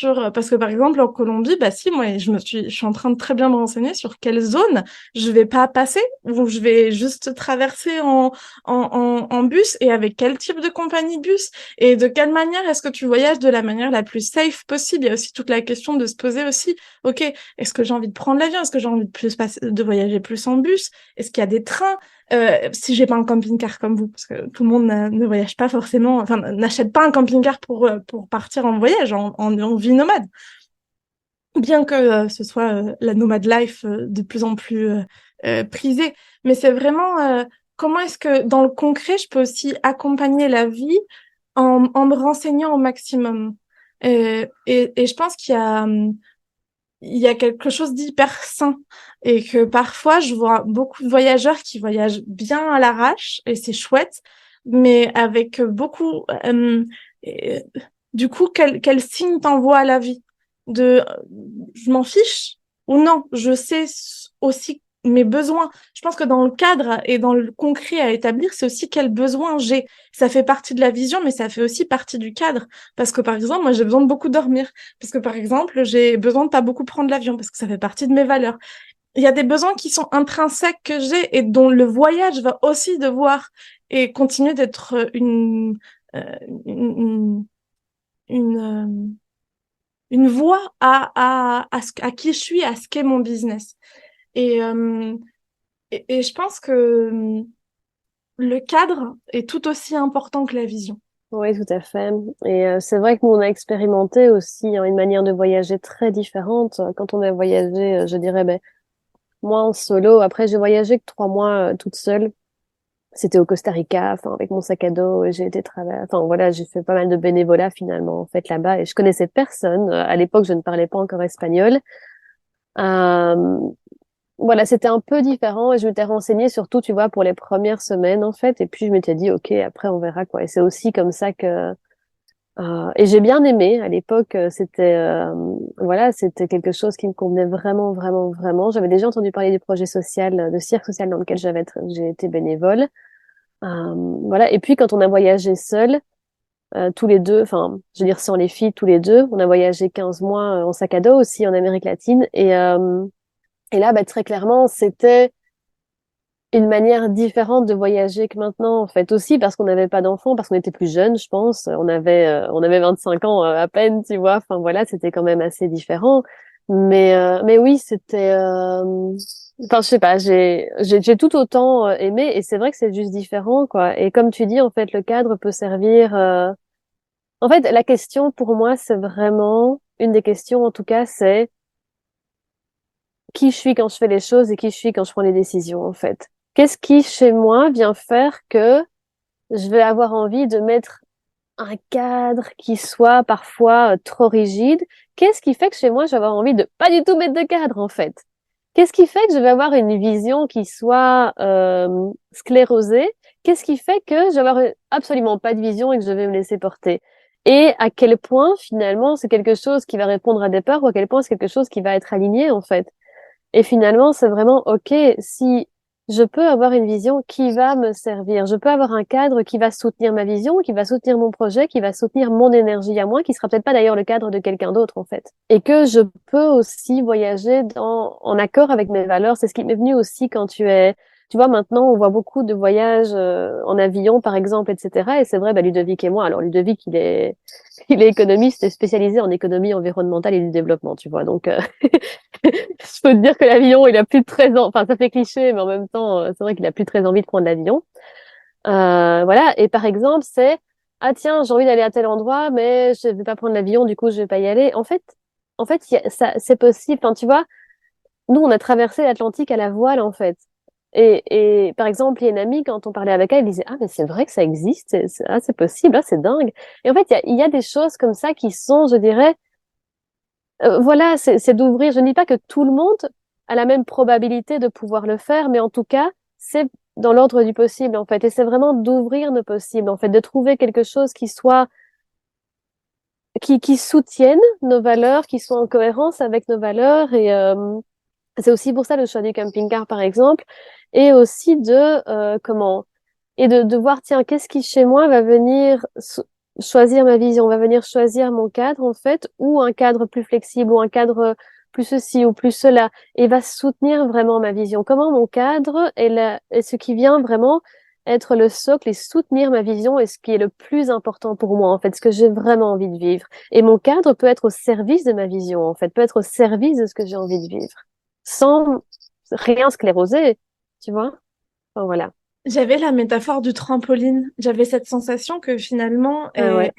que par exemple, en Colombie, bah si, moi, je suis en train de très bien me renseigner sur quelle zone je vais pas passer, où je vais juste traverser en bus et avec quel type de compagnie de bus. Et de quelle manière est-ce que tu voyages de la manière la plus safe possible? Il y a aussi toute la question de se poser aussi, ok, est-ce que j'ai envie de prendre l'avion? Est-ce que j'ai envie de voyager plus en bus? Est-ce qu'il y a des trains? Si j'ai pas un camping-car comme vous, parce que tout le monde ne voyage pas forcément, enfin n'achète pas un camping-car pour partir en voyage, en vie nomade. Bien que ce soit la nomade life de plus en plus prisée. Mais c'est vraiment comment est-ce que dans le concret, je peux aussi accompagner la vie en me renseignant au maximum. Et je pense il y a quelque chose d'hyper sain et que parfois je vois beaucoup de voyageurs qui voyagent bien à l'arrache et c'est chouette, mais avec beaucoup euh, du coup quel signe t'envoie à la vie de je m'en fiche ou non, je sais aussi mes besoins. Je pense que dans le cadre et dans le concret à établir, c'est aussi quels besoins j'ai. Ça fait partie de la vision, mais ça fait aussi partie du cadre. Parce que par exemple, moi j'ai besoin de beaucoup dormir. Parce que, par exemple, j'ai besoin de pas beaucoup prendre l'avion parce que ça fait partie de mes valeurs. Il y a des besoins qui sont intrinsèques que j'ai et dont le voyage va aussi devoir et continuer d'être euh, une, une, euh, une voie à qui je suis, à ce qu'est mon business. Et, euh, et je pense que le cadre est tout aussi important que la vision. Oui, tout à fait. Et c'est vrai que nous, on a expérimenté aussi une manière de voyager très différente. Quand on a voyagé, je dirais, ben, moi en solo. Après, j'ai voyagé que 3 mois toute seule. C'était au Costa Rica, enfin avec mon sac à dos. Et j'ai été travailler. Enfin voilà, j'ai fait pas mal de bénévolat finalement en fait là-bas. Et je connaissais personne. À l'époque, je ne parlais pas encore espagnol. Euh, voilà, c'était un peu différent et je m'étais renseignée surtout, tu vois, pour les premières semaines en fait. Et puis je m'étais dit, ok, après on verra quoi. Et c'est aussi comme ça que et j'ai bien aimé à l'époque. C'était voilà, c'était quelque chose qui me convenait vraiment, vraiment, vraiment. J'avais déjà entendu parler du projet social, de cirque social dans lequel j'ai été bénévole. Voilà. Et puis quand on a voyagé seul, tous les deux, enfin, je veux dire sans les filles, tous les deux, on a voyagé 15 mois en sac à dos aussi en Amérique latine. Et là, bah, très clairement, c'était une manière différente de voyager que maintenant, en fait, aussi parce qu'on n'avait pas d'enfants, parce qu'on était plus jeunes, je pense. On avait 25 ans à peine, tu vois. Enfin voilà, c'était quand même assez différent. Mais oui, c'était. Enfin, je sais pas, j'ai tout autant aimé, et c'est vrai que c'est juste différent, quoi. Et comme tu dis, en fait, le cadre peut servir. En fait, la question pour moi, c'est vraiment une des questions, en tout cas, c'est qui je suis quand je fais les choses et qui je suis quand je prends les décisions, en fait. Qu'est-ce qui, chez moi, vient faire que je vais avoir envie de mettre un cadre qui soit parfois trop rigide? Qu'est-ce qui fait que chez moi, je vais avoir envie de pas du tout mettre de cadre, en fait? Qu'est-ce qui fait que je vais avoir une vision qui soit sclérosée? Qu'est-ce qui fait que je vais avoir absolument pas de vision et que je vais me laisser porter? Et à quel point, finalement, c'est quelque chose qui va répondre à des peurs, ou à quel point c'est quelque chose qui va être aligné, en fait? Et finalement, c'est vraiment, OK, si je peux avoir une vision qui va me servir, je peux avoir un cadre qui va soutenir ma vision, qui va soutenir mon projet, qui va soutenir mon énergie à moi, qui sera peut-être pas d'ailleurs le cadre de quelqu'un d'autre, en fait. Et que je peux aussi voyager en accord avec mes valeurs. C'est ce qui m'est venu aussi quand tu vois, maintenant, on voit beaucoup de voyages en avion, par exemple, etc. Et c'est vrai, bah, Ludovic et moi. Alors, Ludovic, il est économiste et spécialisé en économie environnementale et du développement, tu vois. Donc, je peux te dire que l'avion, il a plus de 13 ans. Enfin, ça fait cliché, mais en même temps, c'est vrai qu'il a plus très envie de prendre l'avion. Voilà. Et par exemple, c'est, ah tiens, j'ai envie d'aller à tel endroit, mais je vais pas prendre l'avion, du coup, je vais pas y aller. En fait, ça, c'est possible. Enfin, tu vois, nous, on a traversé l'Atlantique à la voile, en fait. Et par exemple, il y a une amie, quand on parlait avec elle, elle disait, ah, mais c'est vrai que ça existe, c'est possible, ah, c'est dingue. Et en fait, il y a des choses comme ça qui sont, je dirais, voilà, c'est d'ouvrir. Je ne dis pas que tout le monde a la même probabilité de pouvoir le faire, mais en tout cas, c'est dans l'ordre du possible, en fait. Et c'est vraiment d'ouvrir nos possibles, en fait, de trouver quelque chose qui soit, qui soutienne nos valeurs, qui soit en cohérence avec nos valeurs. Et c'est aussi pour ça le choix du camping-car, par exemple, et aussi comment, et de voir, tiens, qu'est-ce qui chez moi va venir choisir ma vision, va venir choisir mon cadre, en fait, ou un cadre plus flexible, ou un cadre plus ceci, ou plus cela, et va soutenir vraiment ma vision. Comment mon cadre est ce qui vient vraiment être le socle et soutenir ma vision et ce qui est le plus important pour moi, en fait, ce que j'ai vraiment envie de vivre. Et mon cadre peut être au service de ma vision, en fait, peut être au service de ce que j'ai envie de vivre, sans rien scléroser, tu vois? Enfin, voilà. J'avais la métaphore du trampoline. J'avais cette sensation que finalement, Ouais.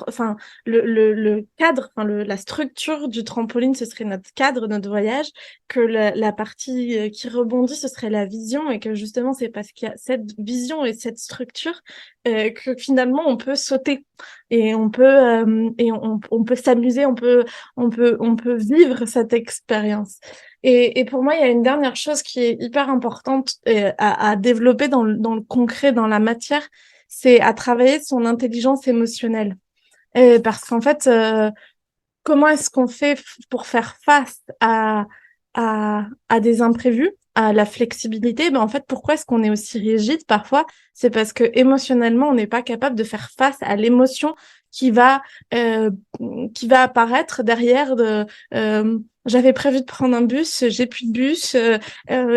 enfin, le cadre, enfin, la structure du trampoline, ce serait notre cadre, notre voyage, que la partie qui rebondit, ce serait la vision, et que justement, c'est parce qu'il y a cette vision et cette structure que finalement, on peut sauter et on peut s'amuser, on peut vivre cette expérience. Et pour moi, il y a une dernière chose qui est hyper importante à développer dans le concret, dans la matière, c'est à travailler son intelligence émotionnelle. Parce qu'en fait, comment est-ce qu'on fait pour faire face à des imprévus, à la flexibilité? Ben, en fait, pourquoi est-ce qu'on est aussi rigide parfois? C'est parce que émotionnellement, on n'est pas capable de faire face à l'émotion qui va euh, qui va apparaître derrière j'avais prévu de prendre un bus, j'ai plus de bus,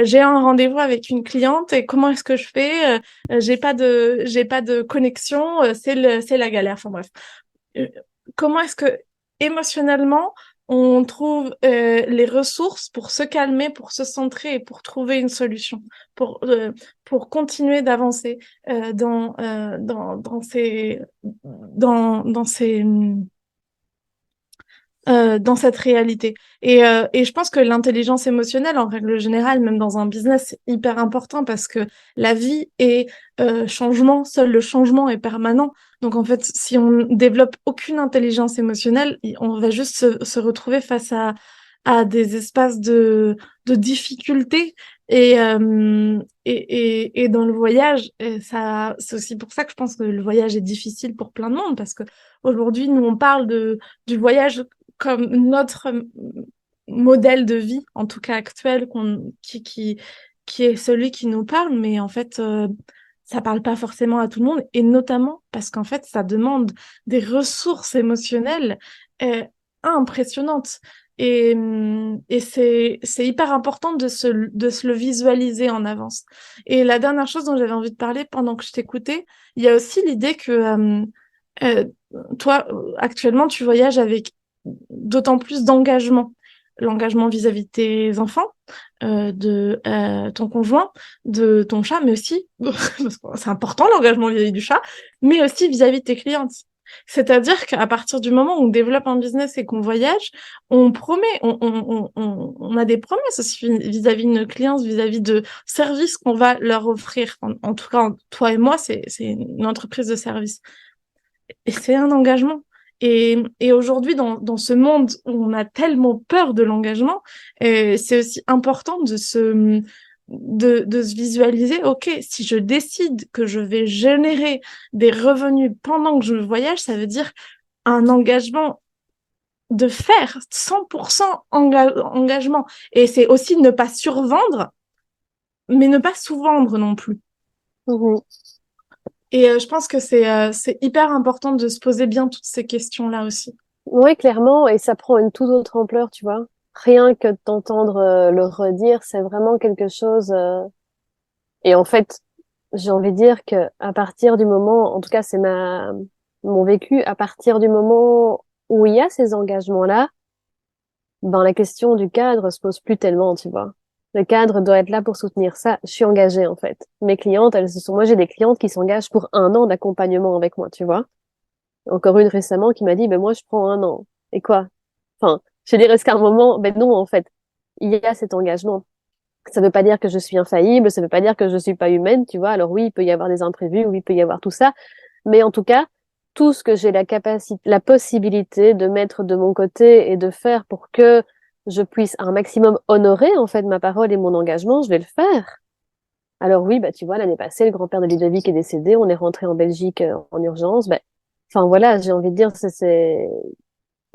j'ai un rendez-vous avec une cliente et comment est-ce que je fais? J'ai pas de connexion, c'est la galère. Enfin bref, euh, comment est-ce que émotionnellement on trouve les ressources pour se calmer, pour se centrer et pour trouver une solution, pour continuer d'avancer dans ces dans cette réalité. Et je pense que l'intelligence émotionnelle, en règle générale, même dans un business, c'est hyper important parce que la vie est changement, seul le changement est permanent. Donc en fait, si on développe aucune intelligence émotionnelle, on va juste se retrouver face à des espaces de difficultés. Et dans le voyage, ça, c'est aussi pour ça que je pense que le voyage est difficile pour plein de monde, parce que aujourd'hui, nous, on parle du voyage comme notre modèle de vie, en tout cas actuel, qui est celui qui nous parle, mais en fait, ça parle pas forcément à tout le monde, et notamment parce qu'en fait, ça demande des ressources émotionnelles euh, impressionnantes. Et c'est hyper important de se le visualiser en avance. Et la dernière chose dont j'avais envie de parler pendant que je t'écoutais, il y a aussi l'idée que euh, toi, actuellement, tu voyages avec d'autant plus d'engagement. L'engagement vis-à-vis de tes enfants, de ton conjoint, de ton chat, mais aussi, parce que c'est important l'engagement vis-à-vis du chat, mais aussi vis-à-vis de tes clientes. C'est-à-dire qu'à partir du moment où on développe un business et qu'on voyage, on promet, on a des promesses aussi vis-à-vis de nos clients, vis-à-vis de services qu'on va leur offrir. En tout cas, toi et moi, c'est une entreprise de service. Et c'est un engagement. Et aujourd'hui, dans ce monde où on a tellement peur de l'engagement, c'est aussi important de se visualiser, OK, si je décide que je vais générer des revenus pendant que je voyage, ça veut dire un engagement de faire 100% engagement. Et c'est aussi ne pas survendre, mais ne pas sous-vendre non plus. Mhm. Et je pense que c'est hyper important de se poser bien toutes ces questions-là aussi. Oui, clairement, et ça prend une toute autre ampleur, tu vois. Rien que de t'entendre le redire, c'est vraiment quelque chose. Et en fait, j'ai envie de dire que à partir du moment, en tout cas, c'est mon vécu, à partir du moment où il y a ces engagements-là, ben la question du cadre se pose plus tellement, tu vois. Le cadre doit être là pour soutenir ça. Je suis engagée, en fait. Mes clientes, moi, j'ai des clientes qui s'engagent pour 1 an d'accompagnement avec moi, tu vois. Encore une récemment qui m'a dit, ben moi, je prends 1 an. Et quoi? Enfin, je veux dire, est-ce qu'à un moment, ben non, en fait. il y a cet engagement. Ça veut pas dire que je suis infaillible, ça veut pas dire que je suis pas humaine, tu vois. Alors oui, il peut y avoir des imprévus, oui, il peut y avoir tout ça, mais en tout cas, tout ce que j'ai la capacité, la possibilité de mettre de mon côté et de faire pour que je puisse un maximum honorer en fait ma parole et mon engagement, je vais le faire. Alors oui, bah tu vois, l'année passée, le grand-père de Ludovic est décédé, on est rentré en Belgique en urgence. Bah, enfin voilà, j'ai envie de dire,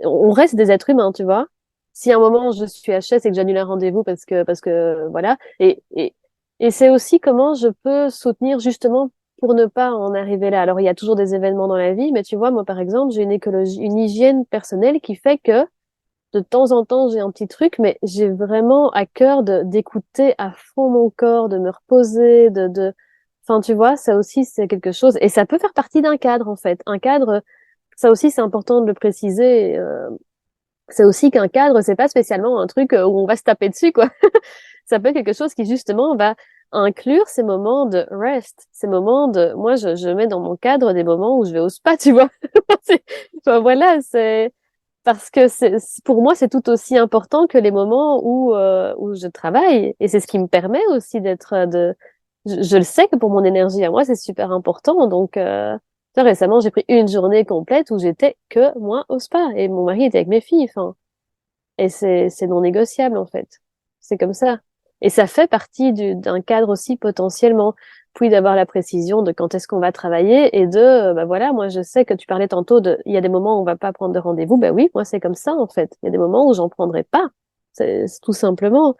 on reste des êtres humains, tu vois. Si à un moment je suis HS et que j'annule un rendez-vous parce que voilà, et c'est aussi comment je peux soutenir justement pour ne pas en arriver là. Alors il y a toujours des événements dans la vie, mais tu vois, moi par exemple, j'ai une écologie, une hygiène personnelle qui fait que de temps en temps, j'ai un petit truc, mais j'ai vraiment à cœur d'écouter à fond mon corps, de me reposer, enfin, tu vois, ça aussi, c'est quelque chose. Et ça peut faire partie d'un cadre, en fait. Un cadre, ça aussi, c'est important de le préciser. C'est aussi qu'un cadre, c'est pas spécialement un truc où on va se taper dessus, quoi. Ça peut être quelque chose qui, justement, va inclure ces moments de rest, ces moments de, moi, je mets dans mon cadre des moments où je vais au spa, tu vois. Enfin, voilà, c'est, parce que pour moi, c'est tout aussi important que les moments où je travaille. Et c'est ce qui me permet aussi je le sais que pour mon énergie à moi, c'est super important. Donc, tu vois, récemment, j'ai pris une journée complète où j'étais que moi au spa et mon mari était avec mes filles. Enfin, et c'est non négociable, en fait. C'est comme ça. Et ça fait partie d'un cadre aussi potentiellement. Puis d'avoir la précision de quand est-ce qu'on va travailler et bah voilà, moi je sais que tu parlais tantôt il y a des moments où on va pas prendre de rendez-vous. Ben oui, moi c'est comme ça, en fait. Il y a des moments où j'en prendrai pas. C'est tout simplement.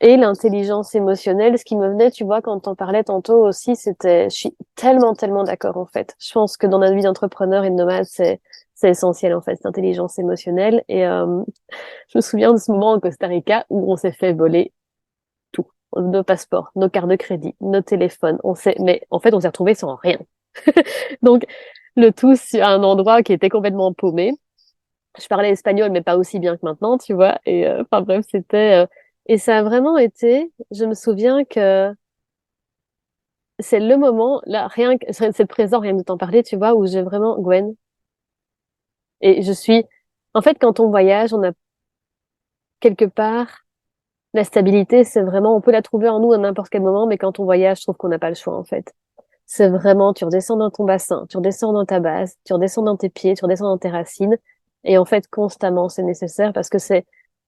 Et l'intelligence émotionnelle, ce qui me venait, tu vois, quand on parlait tantôt aussi, je suis tellement, tellement d'accord, en fait. Je pense que dans la vie d'entrepreneur et de nomade, c'est essentiel, en fait, cette intelligence émotionnelle. Et, je me souviens de ce moment au Costa Rica où on s'est fait voler tout. Nos passeports, nos cartes de crédit, nos téléphones. Mais en fait, on s'est retrouvés sans rien. Donc, le tout sur un endroit qui était complètement paumé. Je parlais espagnol, mais pas aussi bien que maintenant, tu vois. Et, enfin bref, et ça a vraiment été, je me souviens que c'est le moment, là, rien que, c'est le présent, rien de t'en parler, tu vois, où j'ai vraiment, Gwen, et en fait, quand on voyage, on a quelque part, la stabilité, c'est vraiment, on peut la trouver en nous à n'importe quel moment, mais quand on voyage, je trouve qu'on n'a pas le choix, en fait. C'est vraiment, tu redescends dans ton bassin, tu redescends dans ta base, tu redescends dans tes pieds, tu redescends dans tes racines. Et en fait, constamment, c'est nécessaire parce que c'est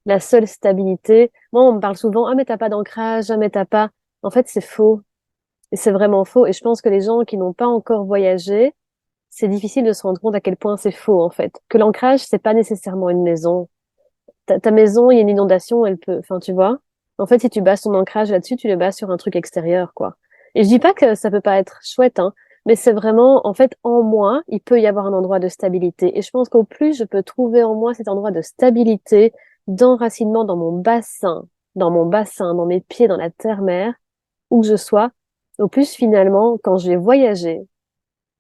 la seule stabilité. Moi, on me parle souvent, ah, mais t'as pas d'ancrage, ah, mais t'as pas. En fait, c'est faux. Et c'est vraiment faux. Et je pense que les gens qui n'ont pas encore voyagé, c'est difficile de se rendre compte à quel point c'est faux, en fait. Que l'ancrage, c'est pas nécessairement une maison. Ta maison, il y a une inondation, elle peut, enfin, tu vois. En fait, si tu bases ton ancrage là-dessus, tu le bases sur un truc extérieur, quoi. Et je dis pas que ça peut pas être chouette, hein, mais c'est vraiment, en fait, en moi, il peut y avoir un endroit de stabilité. Et je pense qu'au plus je peux trouver en moi cet endroit de stabilité, d'enracinement dans mes pieds, dans la terre-mère, où que je sois, au plus finalement, quand je vais voyager,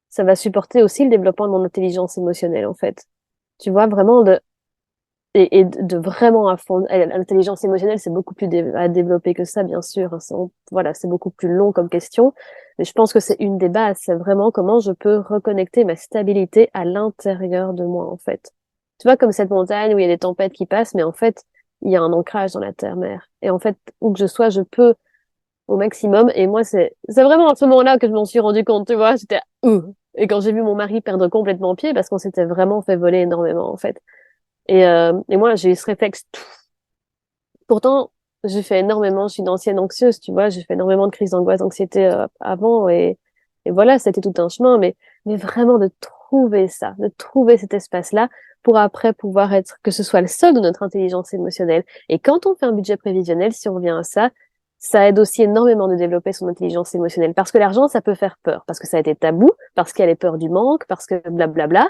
ça va supporter aussi le développement de mon intelligence émotionnelle, en fait. Tu vois, vraiment et de vraiment à fond. L'intelligence émotionnelle, c'est beaucoup plus à développer que ça, bien sûr. Voilà, c'est beaucoup plus long comme question. Mais je pense que c'est une des bases. C'est vraiment comment je peux reconnecter ma stabilité à l'intérieur de moi, en fait. Tu vois, comme cette montagne où il y a des tempêtes qui passent, mais en fait, il y a un ancrage dans la terre-mère. Et en fait, où que je sois, je peux au maximum. Et moi, c'est vraiment à ce moment-là que je m'en suis rendu compte, tu vois. J'étais, et quand j'ai vu mon mari perdre complètement pied, parce qu'on s'était vraiment fait voler énormément, en fait. Et moi, j'ai eu ce réflexe. Pourtant, j'ai fait énormément, je suis une ancienne anxieuse, tu vois, j'ai fait énormément de crises d'angoisse, d'anxiété avant, et voilà, c'était tout un chemin, mais vraiment de trouver ça, de trouver cet espace-là pour après pouvoir être, que ce soit le seul de notre intelligence émotionnelle. Et quand on fait un budget prévisionnel, si on revient à ça, ça aide aussi énormément de développer son intelligence émotionnelle. Parce que l'argent, ça peut faire peur, parce que ça a été tabou, parce qu'il y a les peurs du manque, parce que blablabla.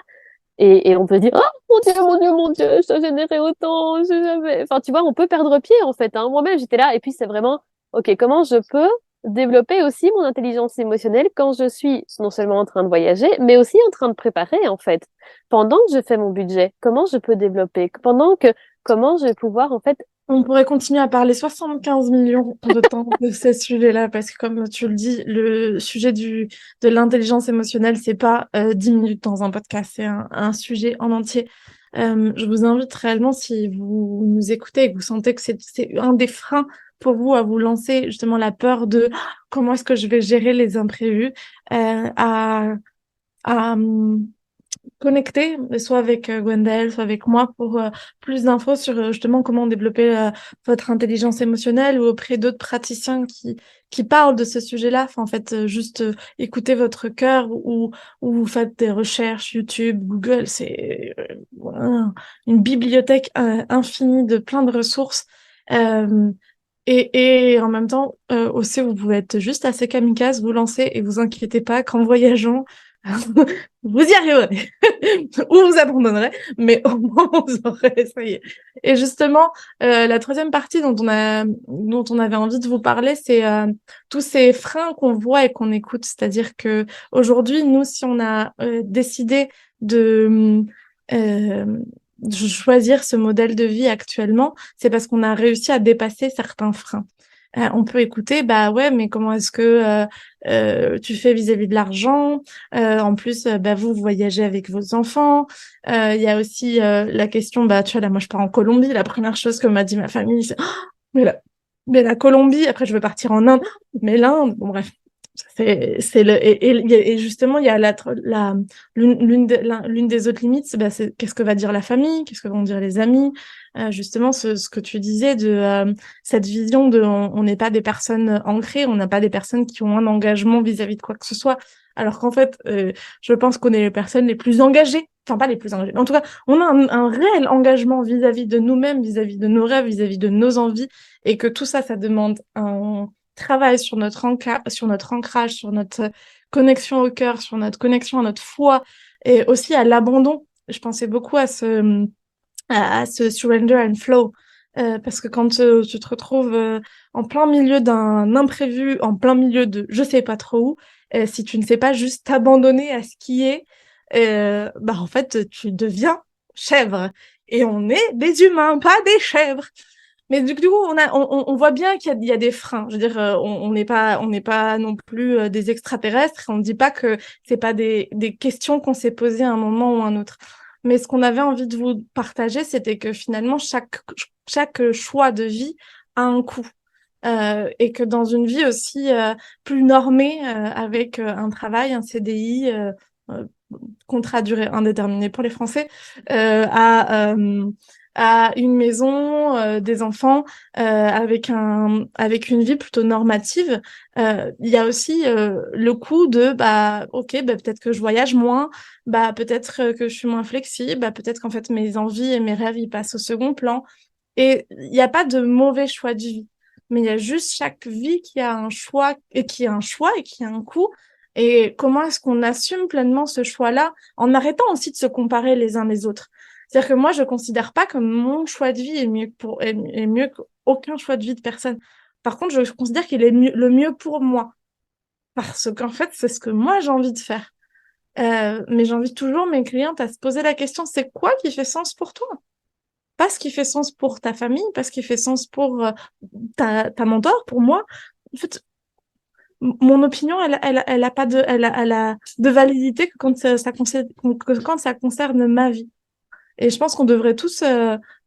Et on peut dire, oh mon Dieu, mon Dieu, mon Dieu, je t'ai généré autant, j'ai jamais. Enfin, tu vois, on peut perdre pied en fait. Hein. Moi-même, j'étais là, et puis c'est vraiment, ok, comment je peux développer aussi mon intelligence émotionnelle quand je suis non seulement en train de voyager, mais aussi en train de préparer en fait. Pendant que je fais mon budget, comment je peux développer? Comment je vais pouvoir en fait On pourrait continuer à parler 75 millions de temps de ces sujets-là, parce que comme tu le dis, le sujet de l'intelligence émotionnelle, c'est pas 10 minutes dans un podcast, c'est un sujet en entier. Je vous invite réellement, si vous nous écoutez et que vous sentez que c'est un des freins pour vous à vous lancer, justement la peur de comment est-ce que je vais gérer les imprévus, à connecter, soit avec Gwendael, soit avec moi, pour plus d'infos sur justement comment développer votre intelligence émotionnelle ou auprès d'autres praticiens qui parlent de ce sujet-là. Enfin, en fait, juste écoutez votre cœur ou vous faites des recherches YouTube, Google, c'est voilà, une bibliothèque infinie de plein de ressources. Euh, et en même temps, aussi, vous pouvez être juste assez kamikaze, vous lancer et vous inquiétez pas qu'en voyageant, vous y arriverez. Ou vous abandonnerez, mais au moins vous aurez essayé. Et justement, la troisième partie dont on avait envie de vous parler, c'est tous ces freins qu'on voit et qu'on écoute. C'est-à-dire que aujourd'hui, nous, si on a décidé euh, de choisir ce modèle de vie actuellement, c'est parce qu'on a réussi à dépasser certains freins. On peut écouter, bah ouais, mais comment est-ce que tu fais vis-à-vis de l'argent? En plus, bah vous voyagez avec vos enfants. Il y a aussi la question, bah tu vois, là, moi je pars en Colombie. La première chose que m'a dit ma famille, c'est, oh, mais la Colombie. Après, je veux partir en Inde, mais l'Inde. Bon bref, c'est le et justement il y a l'une des autres limites, c'est qu'est-ce que va dire la famille, qu'est-ce que vont dire les amis. Justement ce que tu disais de cette vision de on n'est pas des personnes ancrées, on n'a pas des personnes qui ont un engagement vis-à-vis de quoi que ce soit, alors qu'en fait je pense qu'on est les personnes les plus engagées, enfin pas les plus engagées, mais en tout cas on a un réel engagement vis-à-vis de nous-mêmes, vis-à-vis de nos rêves, vis-à-vis de nos envies, et que tout ça demande un travail sur sur notre ancrage, sur notre connexion au cœur, sur notre connexion à notre foi et aussi à l'abandon. Je pensais beaucoup à ce surrender and flow. Parce que quand tu te retrouves en plein milieu d'un imprévu, en plein milieu de je sais pas trop où, si tu ne sais pas juste t'abandonner à ce qui est, bah en fait tu deviens chèvre. Et on est des humains, pas des chèvres. Mais du coup, on voit bien qu'il y a des freins. Je veux dire, on n'est pas non plus des extraterrestres. On ne dit pas que c'est pas des questions qu'on s'est posées à un moment ou un autre. Mais ce qu'on avait envie de vous partager, c'était que finalement, chaque choix de vie a un coût. Et que dans une vie aussi plus normée, avec un travail, un CDI, euh, contrat à durée indéterminée pour les Français, à une maison, des enfants, avec une vie plutôt normative, il y a aussi le coup de bah ok, bah, peut-être que je voyage moins, bah peut-être que je suis moins flexible, bah peut-être qu'en fait mes envies et mes rêves ils passent au second plan. Et il n'y a pas de mauvais choix de vie, mais il y a juste chaque vie qui a un choix et qui a un coût. Et comment est-ce qu'on assume pleinement ce choix-là en arrêtant aussi de se comparer les uns les autres? C'est-à-dire que moi, je considère pas que mon choix de vie est mieux qu'aucun choix de vie de personne. Par contre, je considère qu'il est le mieux pour moi. Parce qu'en fait, c'est ce que moi j'ai envie de faire. Mais j'invite toujours mes clientes à se poser la question, c'est quoi qui fait sens pour toi? Pas ce qui fait sens pour ta famille, pas ce qui fait sens pour ta mentor, pour moi. En fait, mon opinion, elle a pas elle a de validité que quand que quand ça concerne ma vie. Et je pense qu'on devrait tous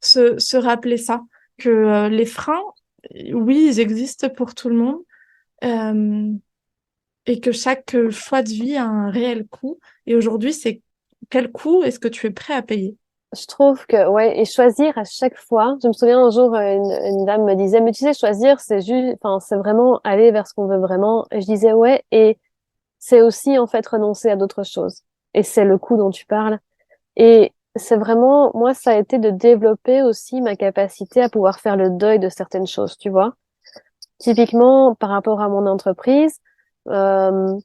se rappeler ça, que les freins, oui, ils existent pour tout le monde, euh, et que chaque choix de vie a un réel coût. Et aujourd'hui, c'est quel coût est-ce que tu es prêt à payer? Je trouve que, ouais, et choisir à chaque fois. Je me souviens un jour, une dame me disait, mais tu sais, choisir, c'est juste, enfin, c'est vraiment aller vers ce qu'on veut vraiment. Et je disais, ouais, et c'est aussi, en fait, renoncer à d'autres choses. Et c'est le coup dont tu parles. Et c'est vraiment, moi, ça a été de développer aussi ma capacité à pouvoir faire le deuil de certaines choses, tu vois. Typiquement, par rapport à mon entreprise, euh,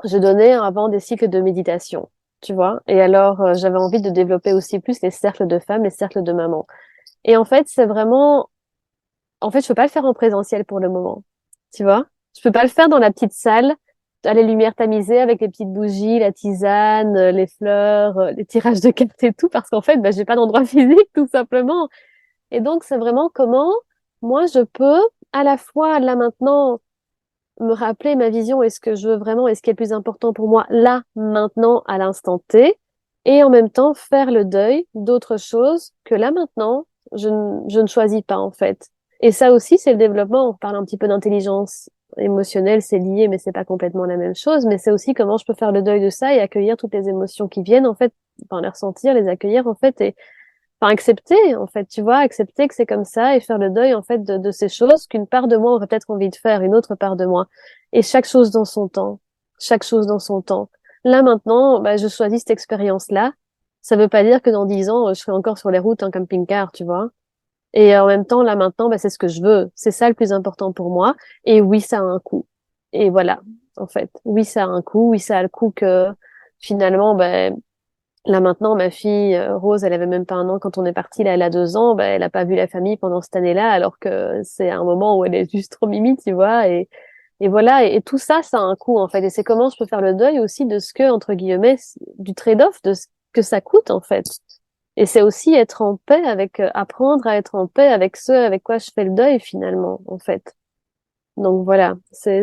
je donnais avant des cycles de méditation, tu vois. Et alors, j'avais envie de développer aussi plus les cercles de femmes, les cercles de mamans. Et en fait, c'est vraiment, en fait, je peux pas le faire en présentiel pour le moment, tu vois. Je peux pas le faire dans la petite salle, à les lumières tamisées avec les petites bougies, la tisane, les fleurs, les tirages de cartes et tout, parce qu'en fait, bah, j'ai pas d'endroit physique, tout simplement. Et donc, c'est vraiment comment moi je peux à la fois là maintenant me rappeler ma vision et ce que je veux vraiment et ce qui est le plus important pour moi là, maintenant, à l'instant T, et en même temps faire le deuil d'autres choses que là maintenant, je ne choisis pas en fait. Et ça aussi, c'est le développement. On parle un petit peu d'intelligence émotionnelle, c'est lié, mais c'est pas complètement la même chose. Mais c'est aussi comment je peux faire le deuil de ça et accueillir toutes les émotions qui viennent en fait, enfin les ressentir, les accueillir en fait et enfin accepter en fait, tu vois, accepter que c'est comme ça et faire le deuil en fait de ces choses qu'une part de moi aurait peut-être envie de faire, une autre part de moi. Et chaque chose dans son temps, chaque chose dans son temps. Là maintenant, bah, je choisis cette expérience-là. Ça veut pas dire que dans 10 ans, je serai encore sur les routes en camping-car, tu vois. Et en même temps, là maintenant, bah, c'est ce que je veux. C'est ça le plus important pour moi. Et oui, ça a un coût. Et voilà, en fait. Oui, ça a un coût. Oui, ça a le coût que finalement, bah, là maintenant, ma fille Rose, elle avait même pas 1 an quand on est parti. Là, elle a 2 ans. Ben, elle a pas vu la famille pendant cette année-là, alors que c'est un moment où elle est juste trop mimi, tu vois. Et voilà. Et tout ça, ça a un coût en fait. Et c'est comment je peux faire le deuil aussi de ce que entre guillemets du trade-off de ce que ça coûte en fait. Et c'est aussi être en paix avec apprendre à être en paix avec ce avec quoi je fais le deuil finalement en fait. Donc voilà, c'est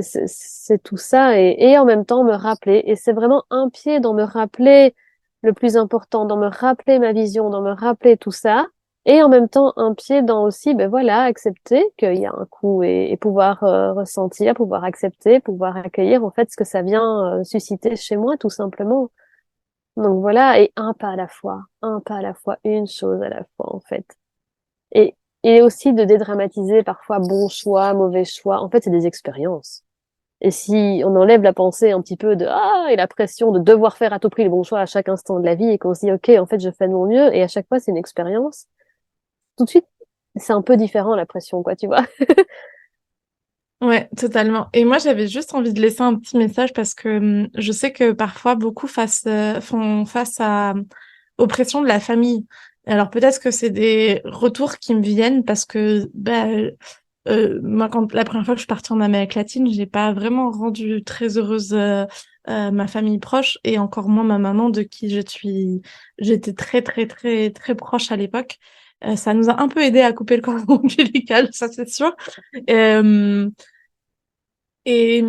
tout ça et en même temps me rappeler et c'est vraiment un pied dans me rappeler le plus important, dans me rappeler ma vision, dans me rappeler tout ça et en même temps un pied dans aussi ben voilà accepter qu'il y a un coût et pouvoir ressentir, pouvoir accepter, pouvoir accueillir en fait ce que ça vient susciter chez moi tout simplement. Donc voilà et un pas à la fois, un pas à la fois, une chose à la fois en fait. Et, et aussi de dédramatiser parfois bon choix, mauvais choix. En fait, c'est des expériences. Et si on enlève la pensée un petit peu de ah et la pression de devoir faire à tout prix le bon choix à chaque instant de la vie et qu'on se dit ok en fait je fais de mon mieux et à chaque fois c'est une expérience, tout de suite c'est un peu différent la pression quoi tu vois. Ouais, totalement. Et moi, j'avais juste envie de laisser un petit message parce que je sais que parfois beaucoup font face aux pressions de la famille. Alors peut-être que c'est des retours qui me viennent parce que bah, moi, quand la première fois que je suis partie en Amérique latine, j'ai pas vraiment rendu très heureuse ma famille proche et encore moins ma maman de qui j'étais très très très très proche à l'époque. Ça nous a un peu aidé à couper le cordon ombilical, ça c'est sûr. Euh, et,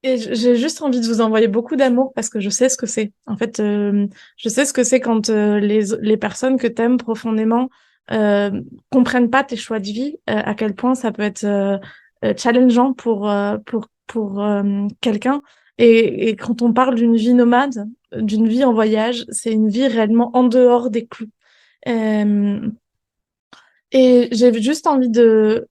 et j'ai juste envie de vous envoyer beaucoup d'amour parce que je sais ce que c'est. En fait, je sais ce que c'est quand les personnes que t'aimes profondément euh, comprennent pas tes choix de vie, à quel point ça peut être challengeant pour quelqu'un. Et quand on parle d'une vie nomade, d'une vie en voyage, c'est une vie réellement en dehors des clous. Euh, et j'ai juste envie dans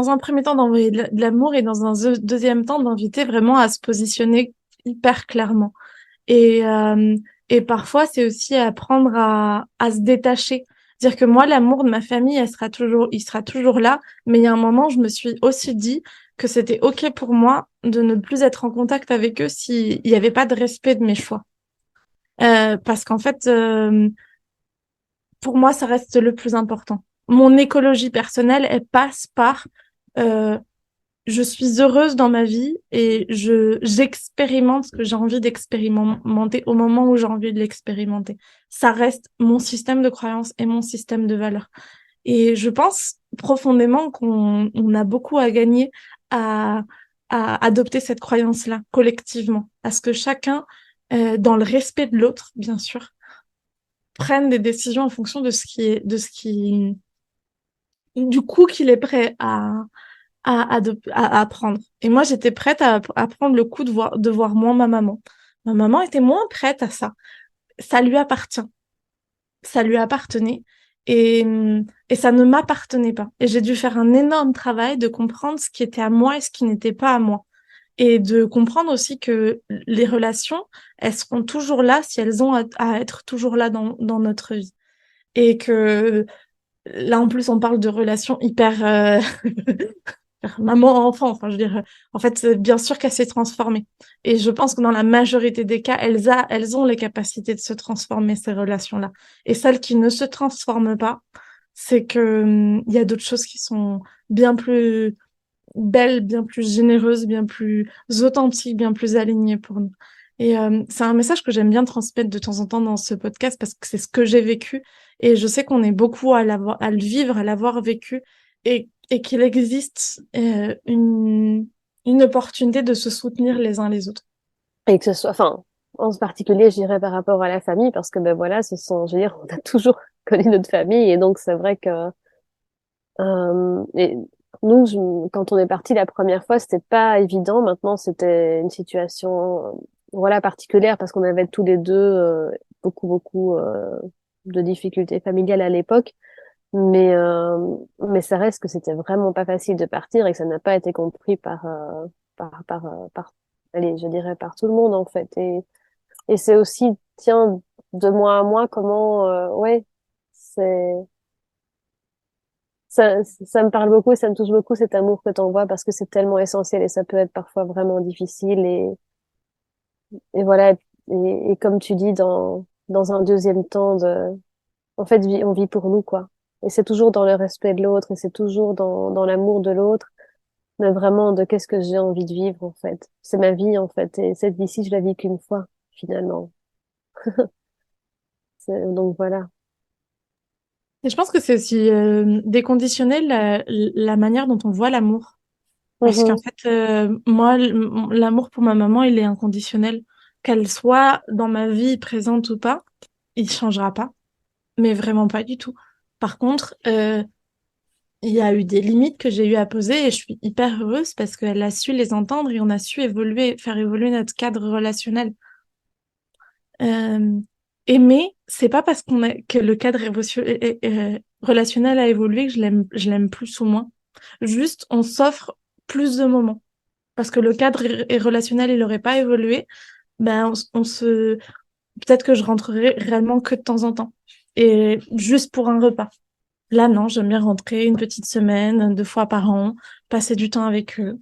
un premier temps d'envoyer de l'amour et dans un deuxième temps d'inviter vraiment à se positionner hyper clairement. Et, euh, et parfois, c'est aussi apprendre à se détacher. Dire que moi, l'amour de ma famille, il sera toujours là. Mais il y a un moment, je me suis aussi dit que c'était OK pour moi de ne plus être en contact avec eux s'il n'y avait pas de respect de mes choix. Parce qu'en fait, pour moi, ça reste le plus important. Mon écologie personnelle, elle passe par euh, je suis heureuse dans ma vie et j'expérimente ce que j'ai envie d'expérimenter au moment où j'ai envie de l'expérimenter. Ça reste mon système de croyance et mon système de valeurs. Et je pense profondément qu'on a beaucoup à gagner à, à adopter cette croyance-là collectivement, à ce que chacun, dans le respect de l'autre, bien sûr, prenne des décisions en fonction du coup qu'il est prêt à prendre. Et moi, j'étais prête à prendre le coup de voir moi ma maman. Ma maman était moins prête à ça. Ça lui appartient. Ça lui appartenait. Et ça ne m'appartenait pas. Et j'ai dû faire un énorme travail de comprendre ce qui était à moi et ce qui n'était pas à moi. Et de comprendre aussi que les relations, elles seront toujours là si elles ont à être toujours là dans notre vie. Et que là, en plus, on parle de relations hyper maman-enfant. Enfin, je veux dire, en fait, bien sûr qu'elle s'est transformée. Et je pense que dans la majorité des cas, elles ont les capacités de se transformer, ces relations-là. Et celles qui ne se transforment pas, c'est que, il y a d'autres choses qui sont bien plus belles, bien plus généreuses, bien plus authentiques, bien plus alignées pour nous. Et c'est un message que j'aime bien transmettre de temps en temps dans ce podcast parce que c'est ce que j'ai vécu. Et je sais qu'on est beaucoup à le vivre, à l'avoir vécu, et qu'il existe une opportunité de se soutenir les uns les autres. Et que ce soit, enfin, en particulier, je dirais par rapport à la famille, parce que ben voilà, je veux dire, on a toujours connu notre famille, et donc c'est vrai que et nous, quand on est parti la première fois, c'était pas évident. Maintenant, c'était une situation, voilà, particulière parce qu'on avait tous les deux beaucoup de difficultés familiales à l'époque. Mais ça reste que c'était vraiment pas facile de partir et que ça n'a pas été compris par, allez, je dirais par tout le monde en fait. Et c'est aussi, tiens, de mois à mois, comment, ouais, c'est ça me parle beaucoup, ça me touche beaucoup cet amour que t'envoies parce que c'est tellement essentiel et ça peut être parfois vraiment difficile et voilà. Et comme tu dis, dans un deuxième temps en fait, on vit pour nous, quoi. Et c'est toujours dans le respect de l'autre et c'est toujours dans l'amour de l'autre, mais vraiment de qu'est-ce que j'ai envie de vivre, en fait. C'est ma vie, en fait. Et cette vie-ci, je la vis qu'une fois, finalement. Donc voilà. Et je pense que c'est aussi déconditionner la manière dont on voit l'amour. Parce qu'en Mhm. fait, moi, l'amour pour ma maman, il est inconditionnel. Qu'elle soit dans ma vie présente ou pas, il changera pas. Mais vraiment pas du tout. Par contre, il y a eu des limites que j'ai eu à poser et je suis hyper heureuse parce qu'elle a su les entendre et on a su évoluer, faire évoluer notre cadre relationnel. Euh, Aimer, c'est pas parce que le cadre relationnel a évolué que je l'aime plus ou moins. Juste, on s'offre plus de moments. Parce que le cadre relationnel, il aurait pas évolué, ben, peut-être que je rentrerai réellement que de temps en temps. Et juste pour un repas. Là, non, j'aime bien rentrer une petite semaine, 2 fois par an, passer du temps avec eux.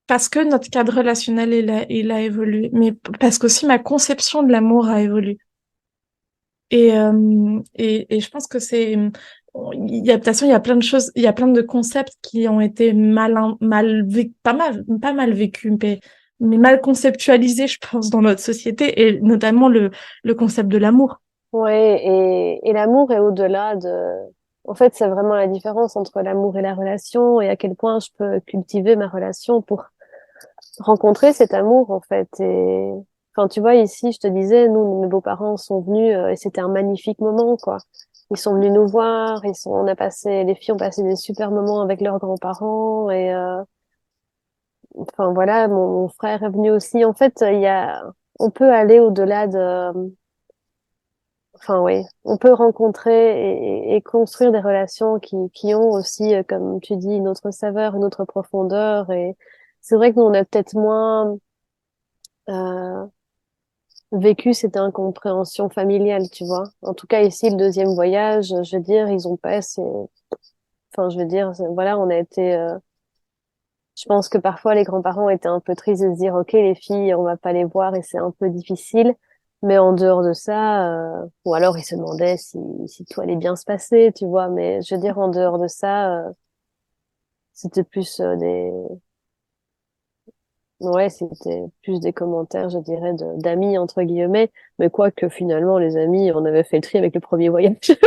Parce que notre cadre relationnel, il a évolué. Mais parce qu'aussi ma conception de l'amour a évolué. Et je pense que de toute façon, il y a plein de choses, il y a plein de concepts qui ont été pas mal vécus, mais mal conceptualisés, je pense, dans notre société, et notamment le concept de l'amour. Ouais, et l'amour est au-delà en fait, c'est vraiment la différence entre l'amour et la relation et à quel point je peux cultiver ma relation pour rencontrer cet amour, en fait. Et, enfin, tu vois, ici, je te disais, nous, mes beaux-parents sont venus et c'était un magnifique moment, quoi. Ils sont venus nous voir, les filles ont passé des super moments avec leurs grands-parents et, enfin, voilà, mon frère est venu aussi. En fait, on peut aller au-delà enfin oui, on peut rencontrer et construire des relations qui ont aussi, comme tu dis, une autre saveur, une autre profondeur. Et c'est vrai que nous, on a peut-être moins euh, vécu cette incompréhension familiale, tu vois. En tout cas, ici, le deuxième voyage, je veux dire, ils ont pas enfin, je veux dire, voilà, on a été... je pense que parfois, les grands-parents étaient un peu tristes de se dire, OK, les filles, on va pas les voir et c'est un peu difficile. Mais en dehors de ça, ou alors ils se demandaient si tout allait bien se passer, tu vois. Mais je veux dire, en dehors de ça, c'était plus ouais, c'était plus des commentaires, je dirais, d'amis, entre guillemets. Mais quoi que finalement, les amis, on avait fait le tri avec le premier voyage.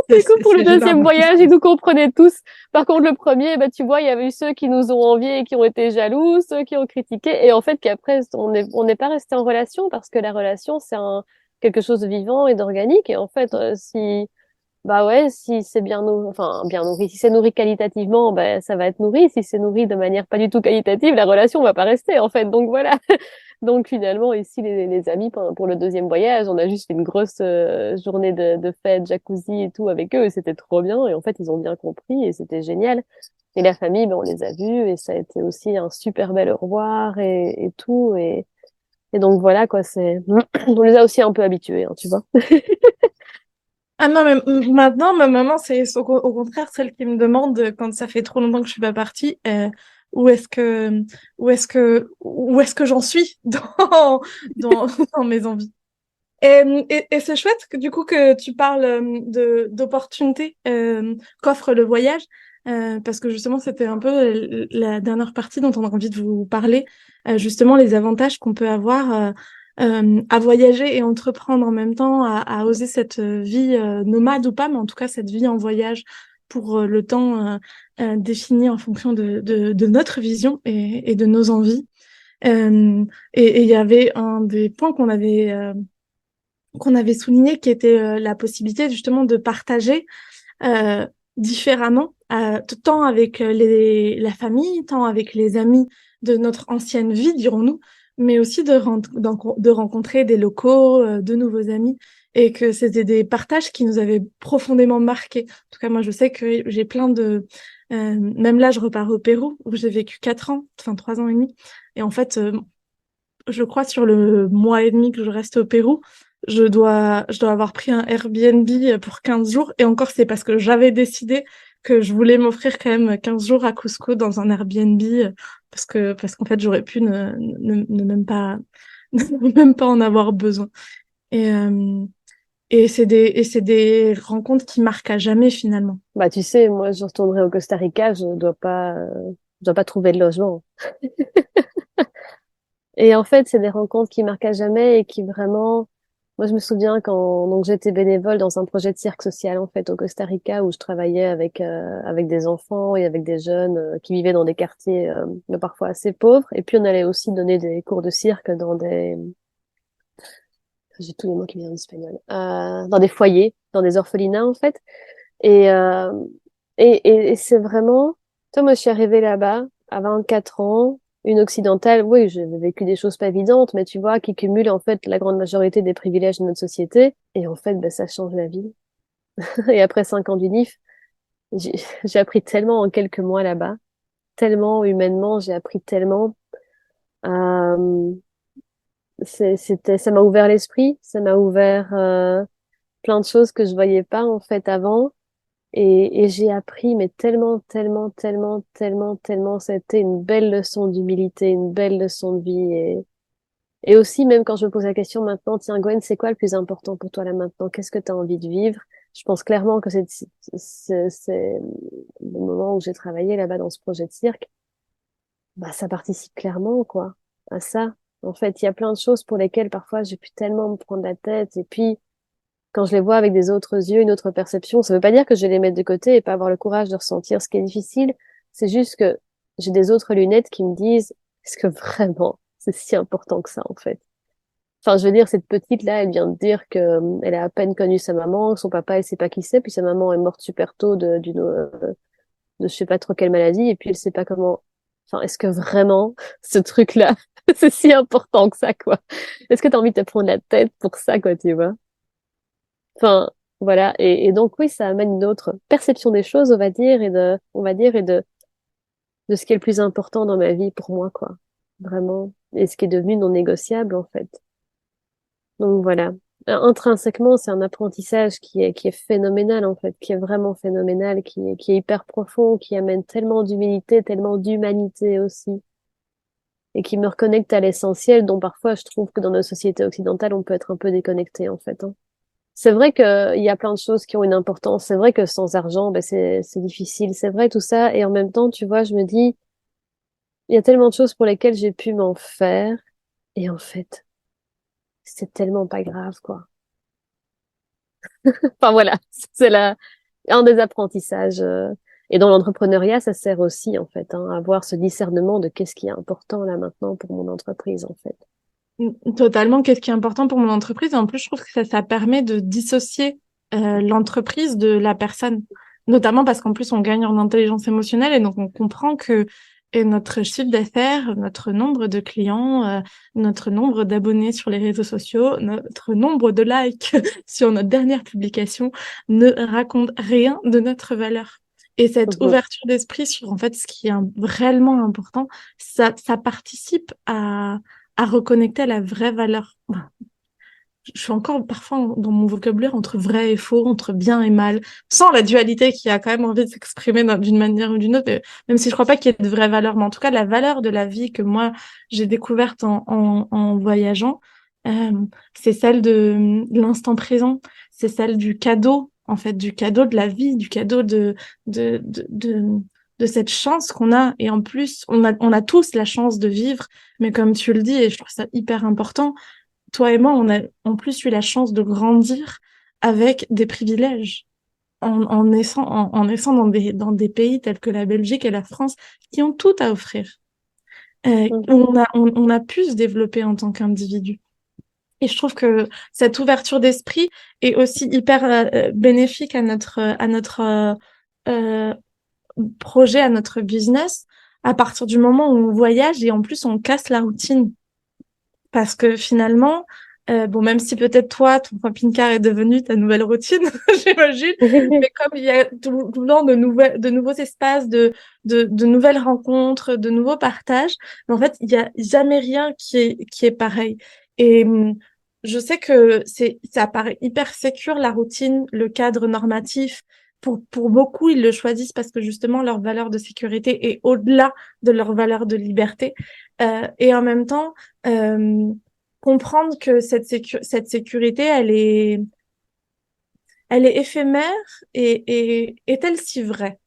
Du coup, pour le C'est deuxième généralement voyage, ils nous comprenaient tous. Par contre, le premier, bah, tu vois, il y avait eu ceux qui nous ont enviés et qui ont été jaloux, ceux qui ont critiqué. Et en fait, qu'après, on n'est pas resté en relation parce que la relation, quelque chose de vivant et d'organique. Et en fait, bah ouais, si c'est bien nourri, si c'est nourri qualitativement, bah, ça va être nourri. Si c'est nourri de manière pas du tout qualitative, la relation va pas rester, en fait. Donc voilà. Donc finalement, ici, les amis, pour le deuxième voyage, on a juste fait une grosse journée de fête, jacuzzi et tout avec eux, et c'était trop bien. Et en fait, ils ont bien compris et c'était génial. Et la famille, ben, on les a vus et ça a été aussi un super bel au revoir et tout. Et donc voilà, quoi, on les a aussi un peu habitués, hein, tu vois. Ah non, mais maintenant, ma maman, c'est au contraire celle qui me demande quand ça fait trop longtemps que je suis pas partie, où est-ce que, où est-ce que j'en suis dans mes envies. Et c'est chouette que du coup que tu parles d'opportunités qu'offre le voyage. parce que justement, c'était un peu la dernière partie dont on a envie de vous parler, justement les avantages qu'on peut avoir à voyager et entreprendre en même temps, à oser cette vie nomade ou pas, mais en tout cas cette vie en voyage pour le temps défini en fonction de notre vision et de nos envies. Et il y avait un des points qu'on avait souligné qui était la possibilité justement de partager euh, différemment, tant avec la famille, tant avec les amis de notre ancienne vie, dirons-nous, mais aussi de rencontrer des locaux, de nouveaux amis, et que c'était des partages qui nous avaient profondément marqués. En tout cas, moi, je sais que j'ai plein de... même là, je repars au Pérou, où j'ai vécu 4 ans, enfin 3 ans et demi, et en fait, je crois sur le mois et demi que je reste au Pérou, je dois avoir pris un Airbnb pour 15 jours. Et encore, c'est parce que j'avais décidé que je voulais m'offrir quand même 15 jours à Cusco dans un Airbnb, parce qu'en fait, j'aurais pu ne même pas, ne même pas en avoir besoin. Et, euh, et c'est des rencontres qui marquent à jamais finalement. Bah, tu sais, moi, je retournerai au Costa Rica, je dois pas trouver de logement. Et en fait, c'est des rencontres qui marquent à jamais et qui vraiment, moi, je me souviens quand, donc, j'étais bénévole dans un projet de cirque social, en fait, au Costa Rica, où je travaillais avec des enfants et avec des jeunes qui vivaient dans des quartiers, mais parfois assez pauvres. Et puis, on allait aussi donner des cours de cirque j'ai tous les mots qui viennent en espagnol, dans des foyers, dans des orphelinats, en fait. Et, euh, et c'est vraiment, toi, moi, je suis arrivée là-bas à 24 ans, une occidentale, oui, j'ai vécu des choses pas évidentes, mais tu vois, qui cumulent en fait la grande majorité des privilèges de notre société. Et en fait, ben, ça change la vie. Et après 5 ans d'UNIF, j'ai j'ai appris tellement en quelques mois là-bas, tellement humainement, j'ai appris tellement. Euh, ça m'a ouvert l'esprit, ça m'a ouvert plein de choses que je voyais pas en fait avant. Et j'ai appris, mais tellement, tellement, tellement, tellement, tellement, c'était une belle leçon d'humilité, une belle leçon de vie. Et aussi, même quand je me pose la question maintenant, tiens, Gwen, c'est quoi le plus important pour toi là maintenant? Qu'est-ce que tu as envie de vivre? Je pense clairement que c'est le moment où j'ai travaillé là-bas dans ce projet de cirque. Bah, ça participe clairement, quoi, à ça. En fait, il y a plein de choses pour lesquelles parfois j'ai pu tellement me prendre la tête. Et puis, quand je les vois avec des autres yeux, une autre perception, ça veut pas dire que je vais les mettre de côté et pas avoir le courage de ressentir ce qui est difficile. C'est juste que j'ai des autres lunettes qui me disent, est-ce que vraiment c'est si important que ça, en fait? Enfin, je veux dire, cette petite-là, elle vient de dire que elle a à peine connu sa maman, son papa, elle sait pas qui c'est, puis sa maman est morte super tôt de je sais pas trop quelle maladie, et puis elle sait pas comment. Enfin, est-ce que vraiment ce truc-là, c'est si important que ça, quoi? Est-ce que t'as envie de te prendre la tête pour ça, quoi, tu vois? Enfin, voilà. Et donc, oui, ça amène une autre perception des choses, on va dire, on va dire, de ce qui est le plus important dans ma vie pour moi, quoi. Vraiment. Et ce qui est devenu non négociable, en fait. Donc, voilà. Intrinsèquement, c'est un apprentissage qui est phénoménal, en fait, qui est vraiment phénoménal, qui est hyper profond, qui amène tellement d'humilité, tellement d'humanité aussi. Et qui me reconnecte à l'essentiel, dont parfois je trouve que dans nos sociétés occidentales, on peut être un peu déconnecté, en fait, hein. C'est vrai qu'il y a plein de choses qui ont une importance. C'est vrai que sans argent, ben c'est difficile. C'est vrai tout ça. Et en même temps, tu vois, je me dis, il y a tellement de choses pour lesquelles j'ai pu m'en faire. Et en fait, c'est tellement pas grave, quoi. Enfin voilà, c'est un des apprentissages. Et dans l'entrepreneuriat, ça sert aussi, en fait, hein, à avoir ce discernement de qu'est-ce qui est important là maintenant pour mon entreprise, en fait. Totalement, qu'est-ce qui est important pour mon entreprise? Et en plus, je trouve que ça permet de dissocier l'entreprise de la personne, notamment parce qu'en plus, on gagne en intelligence émotionnelle et donc on comprend que notre chiffre d'affaires, notre nombre de clients, notre nombre d'abonnés sur les réseaux sociaux, notre nombre de likes sur notre dernière publication ne raconte rien de notre valeur. Et cette Mhm. ouverture d'esprit sur en fait ce qui est réellement important, ça participe à reconnecter à la vraie valeur. Enfin, je suis encore parfois dans mon vocabulaire entre vrai et faux, entre bien et mal, sans la dualité qui a quand même envie de s'exprimer d'une manière ou d'une autre, même si je crois pas qu'il y ait de vraie valeur, mais en tout cas la valeur de la vie que moi j'ai découverte en voyageant, euh, c'est celle de l'instant présent, c'est celle du cadeau en fait, du cadeau de la vie, du cadeau de, de, de, de cette chance qu'on a. Et en plus, on a tous la chance de vivre, mais comme tu le dis, et je trouve ça hyper important, toi et moi, on a en plus eu la chance de grandir avec des privilèges. En naissant dans des pays tels que la Belgique et la France, qui ont tout à offrir, où Mhm. on a pu se développer en tant qu'individu. Et je trouve que cette ouverture d'esprit est aussi hyper bénéfique à notre euh, projet, à notre business, à partir du moment où on voyage et en plus on casse la routine. Parce que finalement, bon, même si peut-être toi, ton camping-car est devenu ta nouvelle routine, j'imagine, mais comme il y a tout le temps de nouveaux espaces, de nouvelles rencontres, de nouveaux partages, mais en fait, il y a jamais rien qui est pareil. Et je sais que ça paraît hyper sécure, la routine, le cadre normatif. Pour beaucoup, ils le choisissent parce que justement, leur valeur de sécurité est au-delà de leur valeur de liberté. Et en même temps, euh, comprendre que cette sécurité, elle est éphémère et est-elle si vraie?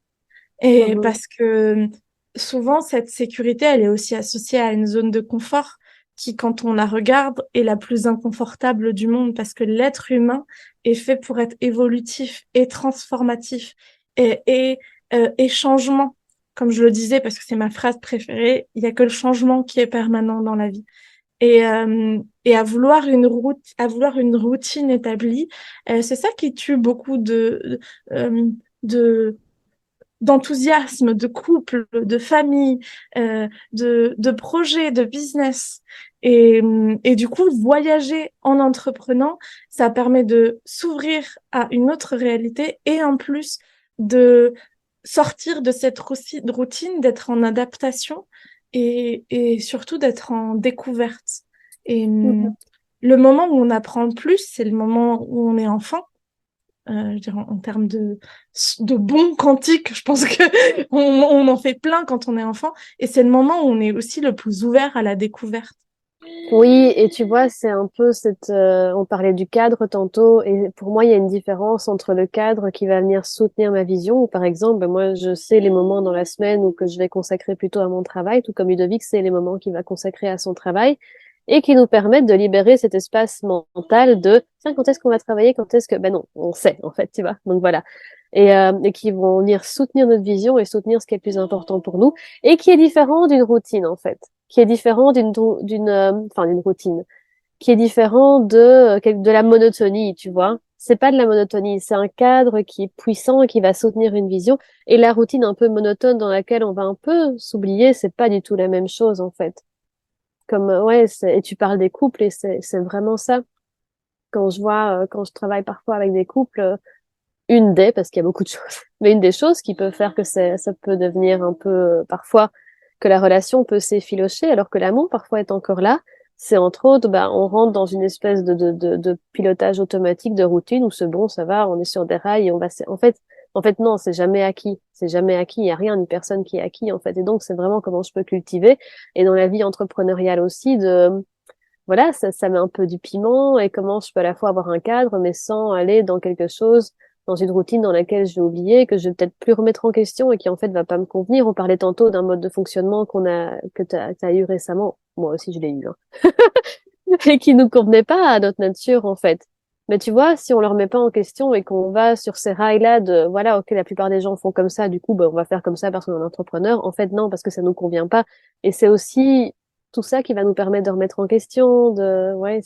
Et Mhm. parce que souvent, cette sécurité, elle est aussi associée à une zone de confort qui, quand on la regarde, est la plus inconfortable du monde parce que l'être humain est fait pour être évolutif et transformatif et changement. Comme je le disais, parce que c'est ma phrase préférée, il y a que le changement qui est permanent dans la vie. Et à vouloir une routine établie, c'est ça qui tue beaucoup euh, de, d'enthousiasme, de couple, de famille, de projets, de business. Et du coup, voyager en entreprenant, ça permet de s'ouvrir à une autre réalité et en plus de sortir de cette routine, d'être en adaptation et surtout d'être en découverte. Et Mhm. le moment où on apprend le plus, c'est le moment où on est enfant, je dirais en termes de bons quantiques, je pense que on en fait plein quand on est enfant, et c'est le moment où on est aussi le plus ouvert à la découverte. Oui, et tu vois, c'est un peu on parlait du cadre tantôt, et pour moi, il y a une différence entre le cadre qui va venir soutenir ma vision, ou par exemple, ben, moi, je sais les moments dans la semaine où que je vais consacrer plutôt à mon travail, tout comme Ludovic sait les moments qu'il va consacrer à son travail, et qui nous permettent de libérer cet espace mental de, tiens, quand est-ce qu'on va travailler, quand est-ce que, ben non, on sait, en fait, tu vois. Donc voilà. Et qui vont venir soutenir notre vision et soutenir ce qui est le plus important pour nous, et qui est différent d'une routine, en fait, qui est différent enfin d'une routine, qui est différent de la monotonie, tu vois. C'est pas de la monotonie, c'est un cadre qui est puissant et qui va soutenir une vision. Et la routine un peu monotone dans laquelle on va un peu s'oublier, c'est pas du tout la même chose en fait. Comme ouais, et tu parles des couples et c'est vraiment ça. Quand je travaille parfois avec des couples, parce qu'il y a beaucoup de choses, mais une des choses qui peut faire que ça peut devenir un peu, parfois, que la relation peut s'effilocher alors que l'amour parfois est encore là, c'est entre autres, bah, on rentre dans une espèce de pilotage automatique de routine où c'est bon, ça va, on est sur des rails et on va, en fait, non, c'est jamais acquis. C'est jamais acquis. Il y a rien, ni personne qui est acquis, en fait. Et donc, c'est vraiment comment je peux cultiver. Et dans la vie entrepreneuriale aussi, voilà, ça met un peu du piment et comment je peux à la fois avoir un cadre, mais sans aller dans quelque chose, dans une routine dans laquelle je vais oublier, que je vais peut-être plus remettre en question et qui en fait va pas me convenir. On parlait tantôt d'un mode de fonctionnement que t'as eu récemment. Moi aussi, je l'ai eu, hein. Et qui nous convenait pas à notre nature, en fait. Mais tu vois, si on le remet pas en question et qu'on va sur ces rails-là de, voilà, ok, la plupart des gens font comme ça, du coup, ben, on va faire comme ça parce qu'on est entrepreneur. En fait, non, parce que ça nous convient pas. Et c'est aussi tout ça qui va nous permettre de remettre en question, ouais,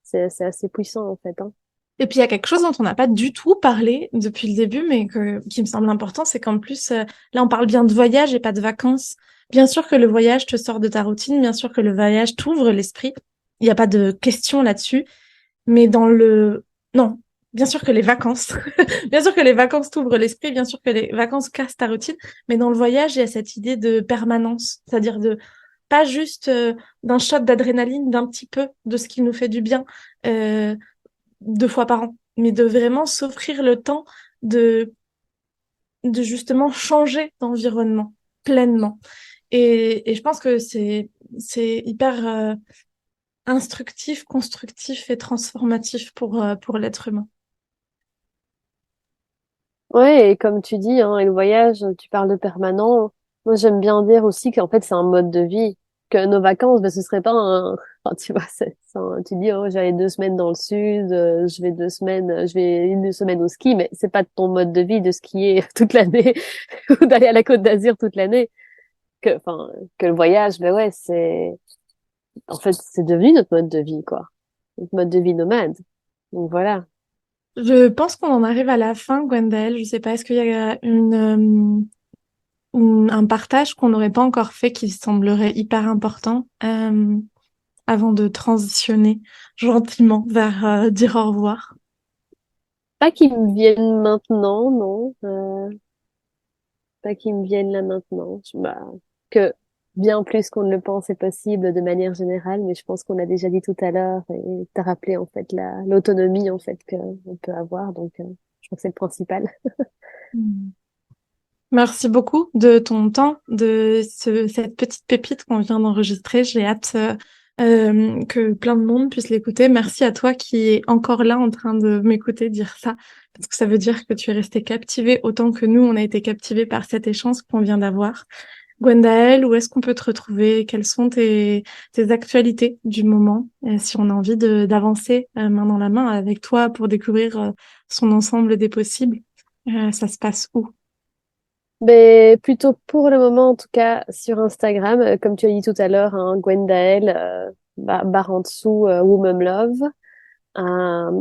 c'est assez puissant, en fait, hein. Et puis il y a quelque chose dont on n'a pas du tout parlé depuis le début, mais qui me semble important, c'est qu'en plus, là, on parle bien de voyage et pas de vacances. Bien sûr que le voyage te sort de ta routine, bien sûr que le voyage t'ouvre l'esprit. Il n'y a pas de question là-dessus. Mais dans le... Non, bien sûr que les vacances. Bien sûr que les vacances t'ouvrent l'esprit, bien sûr que les vacances cassent ta routine. Mais dans le voyage, il y a cette idée de permanence. C'est-à-dire de pas juste d'un shot d'adrénaline, d'un petit peu de ce qui nous fait du bien 2 fois par an. Mais de vraiment s'offrir le temps de, de justement changer d'environnement pleinement. Et je pense que c'est hyper instructif, constructif et transformatif pour l'être humain. Ouais, et comme tu dis, hein, et le voyage, tu parles de permanent. Moi, j'aime bien dire aussi qu'en fait, c'est un mode de vie. Que nos vacances, ben, ce serait pas un, enfin, tu vois, tu dis, oh, j'allais 2 semaines dans le sud, je vais 2 semaines, je vais une semaine au ski, mais c'est pas ton mode de vie de skier toute l'année ou d'aller à la Côte d'Azur toute l'année. Enfin, que le voyage, ben ouais, en fait, c'est devenu notre mode de vie, quoi. Notre mode de vie nomade. Donc voilà. Je pense qu'on en arrive à la fin, Gwendaël. Je sais pas, est-ce qu'il y a un partage qu'on n'aurait pas encore fait qui semblerait hyper important avant de transitionner gentiment vers dire au revoir? Pas qu'ils me viennent maintenant, non. Pas qu'ils me viennent là maintenant. Que bien plus qu'on ne le pense est possible de manière générale, mais je pense qu'on a déjà dit tout à l'heure et t'as rappelé en fait l'autonomie en fait que on peut avoir. Donc, je crois que c'est le principal. Hmm. Merci beaucoup de ton temps, de cette petite pépite qu'on vient d'enregistrer. J'ai hâte que plein de monde puisse l'écouter. Merci à toi qui est encore là en train de m'écouter dire ça, parce que ça veut dire que tu es resté captivé autant que nous, on a été captivés par cet échange qu'on vient d'avoir. Gwendaël, où est-ce qu'on peut te retrouver? Quelles sont tes actualités du moment? Si on a envie d'avancer main dans la main avec toi pour découvrir son ensemble des possibles, ça se passe où? Mais plutôt pour le moment, en tout cas, sur Instagram, comme tu as dit tout à l'heure, hein, Gwendael, barre en dessous, Woman Love,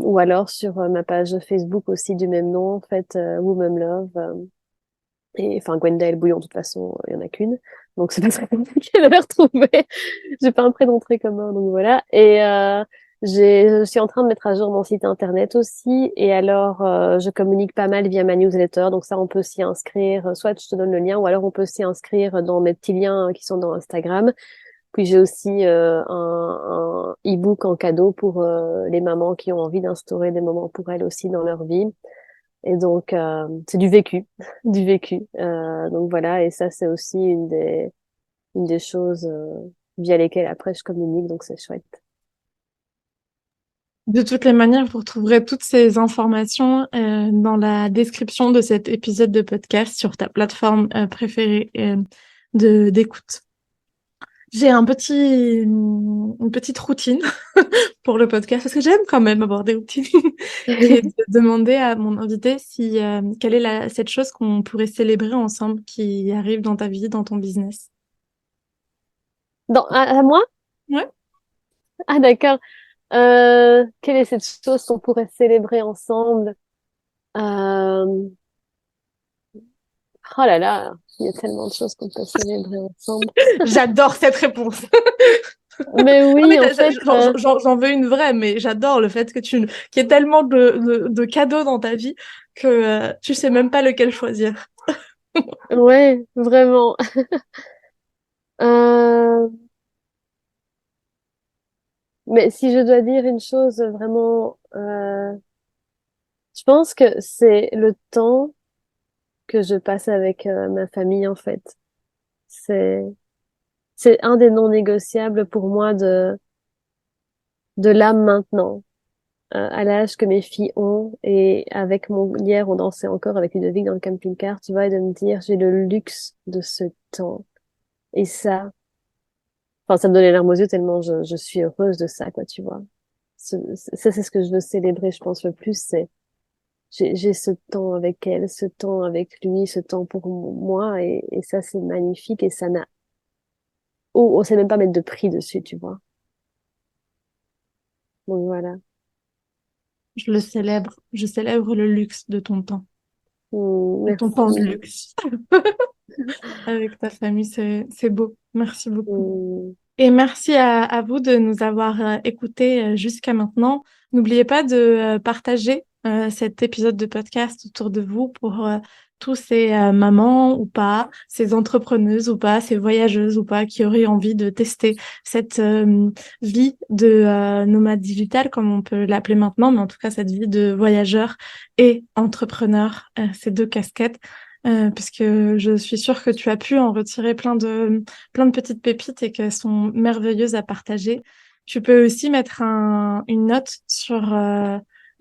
ou alors sur ma page Facebook aussi du même nom, en fait, Woman Love. Et enfin, Gwendal Bouillon, de toute façon, il y en a qu'une. Donc, c'est pas très compliqué de les retrouver. J'ai pas un prénom très commun, donc voilà. Et je suis en train de mettre à jour mon site internet aussi. Et alors, je communique pas mal via ma newsletter. Donc ça, on peut s'y inscrire. Soit je te donne le lien, ou alors on peut s'y inscrire dans mes petits liens qui sont dans Instagram. Puis j'ai aussi un e-book en cadeau pour les mamans qui ont envie d'instaurer des moments pour elles aussi dans leur vie. Et donc, c'est du vécu, du vécu. Donc voilà, et ça, c'est aussi une des choses via lesquelles après je communique, donc c'est chouette. De toutes les manières, vous retrouverez toutes ces informations dans la description de cet épisode de podcast sur ta plateforme préférée de d'écoute. J'ai une petite routine pour le podcast parce que j'aime quand même avoir des routines, qui est de demander à mon invité si quelle est cette chose qu'on pourrait célébrer ensemble qui arrive dans ta vie, dans ton business. À moi? Ouais. Ah d'accord. Quelle est cette chose qu'on pourrait célébrer ensemble? Euh, oh là là, il y a tellement de choses qu'on peut célébrer ensemble. J'adore cette réponse. Mais Non, mais oui, en fait, j'en veux une vraie, mais j'adore le fait que qu'il y ait tellement de cadeaux dans ta vie que tu sais même pas lequel choisir. ouais, vraiment. Euh, mais si je dois dire une chose vraiment, je pense que c'est le temps que je passe avec ma famille en fait. C'est c'est un des non négociables pour moi de là maintenant, à l'âge que mes filles ont et avec mon hier on dansait encore avec Ludovic dans le camping-car, tu vois, et de me dire j'ai le luxe de ce temps et ça, enfin ça me donnait les larmes aux yeux tellement je suis heureuse de ça quoi, tu vois. Ça c'est ce que je veux célébrer, je pense le plus, c'est j'ai ce temps avec elle, ce temps avec lui, ce temps pour moi et ça c'est magnifique et ça n'a on sait même pas mettre de prix dessus, tu vois. Donc voilà. Je le célèbre. Je célèbre le luxe de ton temps. De ton temps de Merci. luxe avec ta famille. C'est beau. Merci beaucoup. Hmm. Et merci à vous de nous avoir écoutés jusqu'à maintenant. N'oubliez pas de partager cet épisode de podcast autour de vous pour tous ces mamans ou pas, ces entrepreneuses ou pas, ces voyageuses ou pas qui auraient envie de tester cette vie de nomade digital, comme on peut l'appeler maintenant, mais en tout cas cette vie de voyageur et entrepreneur, ces deux casquettes. Puisque je suis sûre que tu as pu en retirer plein de petites pépites et qu'elles sont merveilleuses à partager. Tu peux aussi mettre une note sur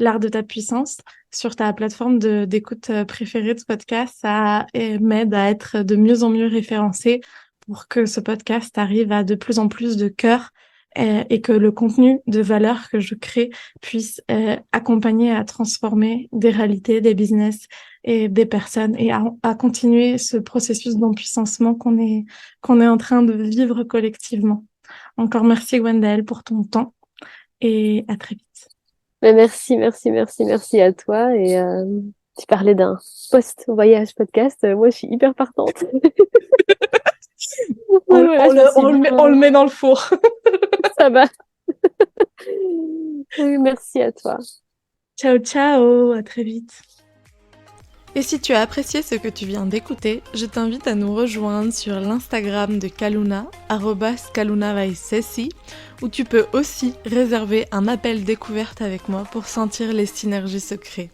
l'art de ta puissance sur ta plateforme d'écoute préférée de ce podcast. Ça m'aide à être de mieux en mieux référencé pour que ce podcast arrive à de plus en plus de cœurs et que le contenu de valeur que je crée puisse accompagner à transformer des réalités, des business et des personnes et à continuer ce processus d'empuissancement qu'on est en train de vivre collectivement. Encore merci Gwendal pour ton temps et à très vite. Mais merci à toi. Et tu parlais d'un post-voyage podcast. Moi, je suis hyper partante. Voilà, On le met dans le four. Ça va. Oui, merci à toi. Ciao, ciao, à très vite. Et si tu as apprécié ce que tu viens d'écouter, je t'invite à nous rejoindre sur l'Instagram de Kaluna, @KalunaVaisesi, où tu peux aussi réserver un appel découverte avec moi pour sentir les synergies secrètes.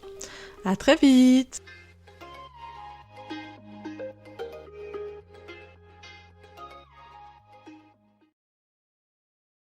À très vite!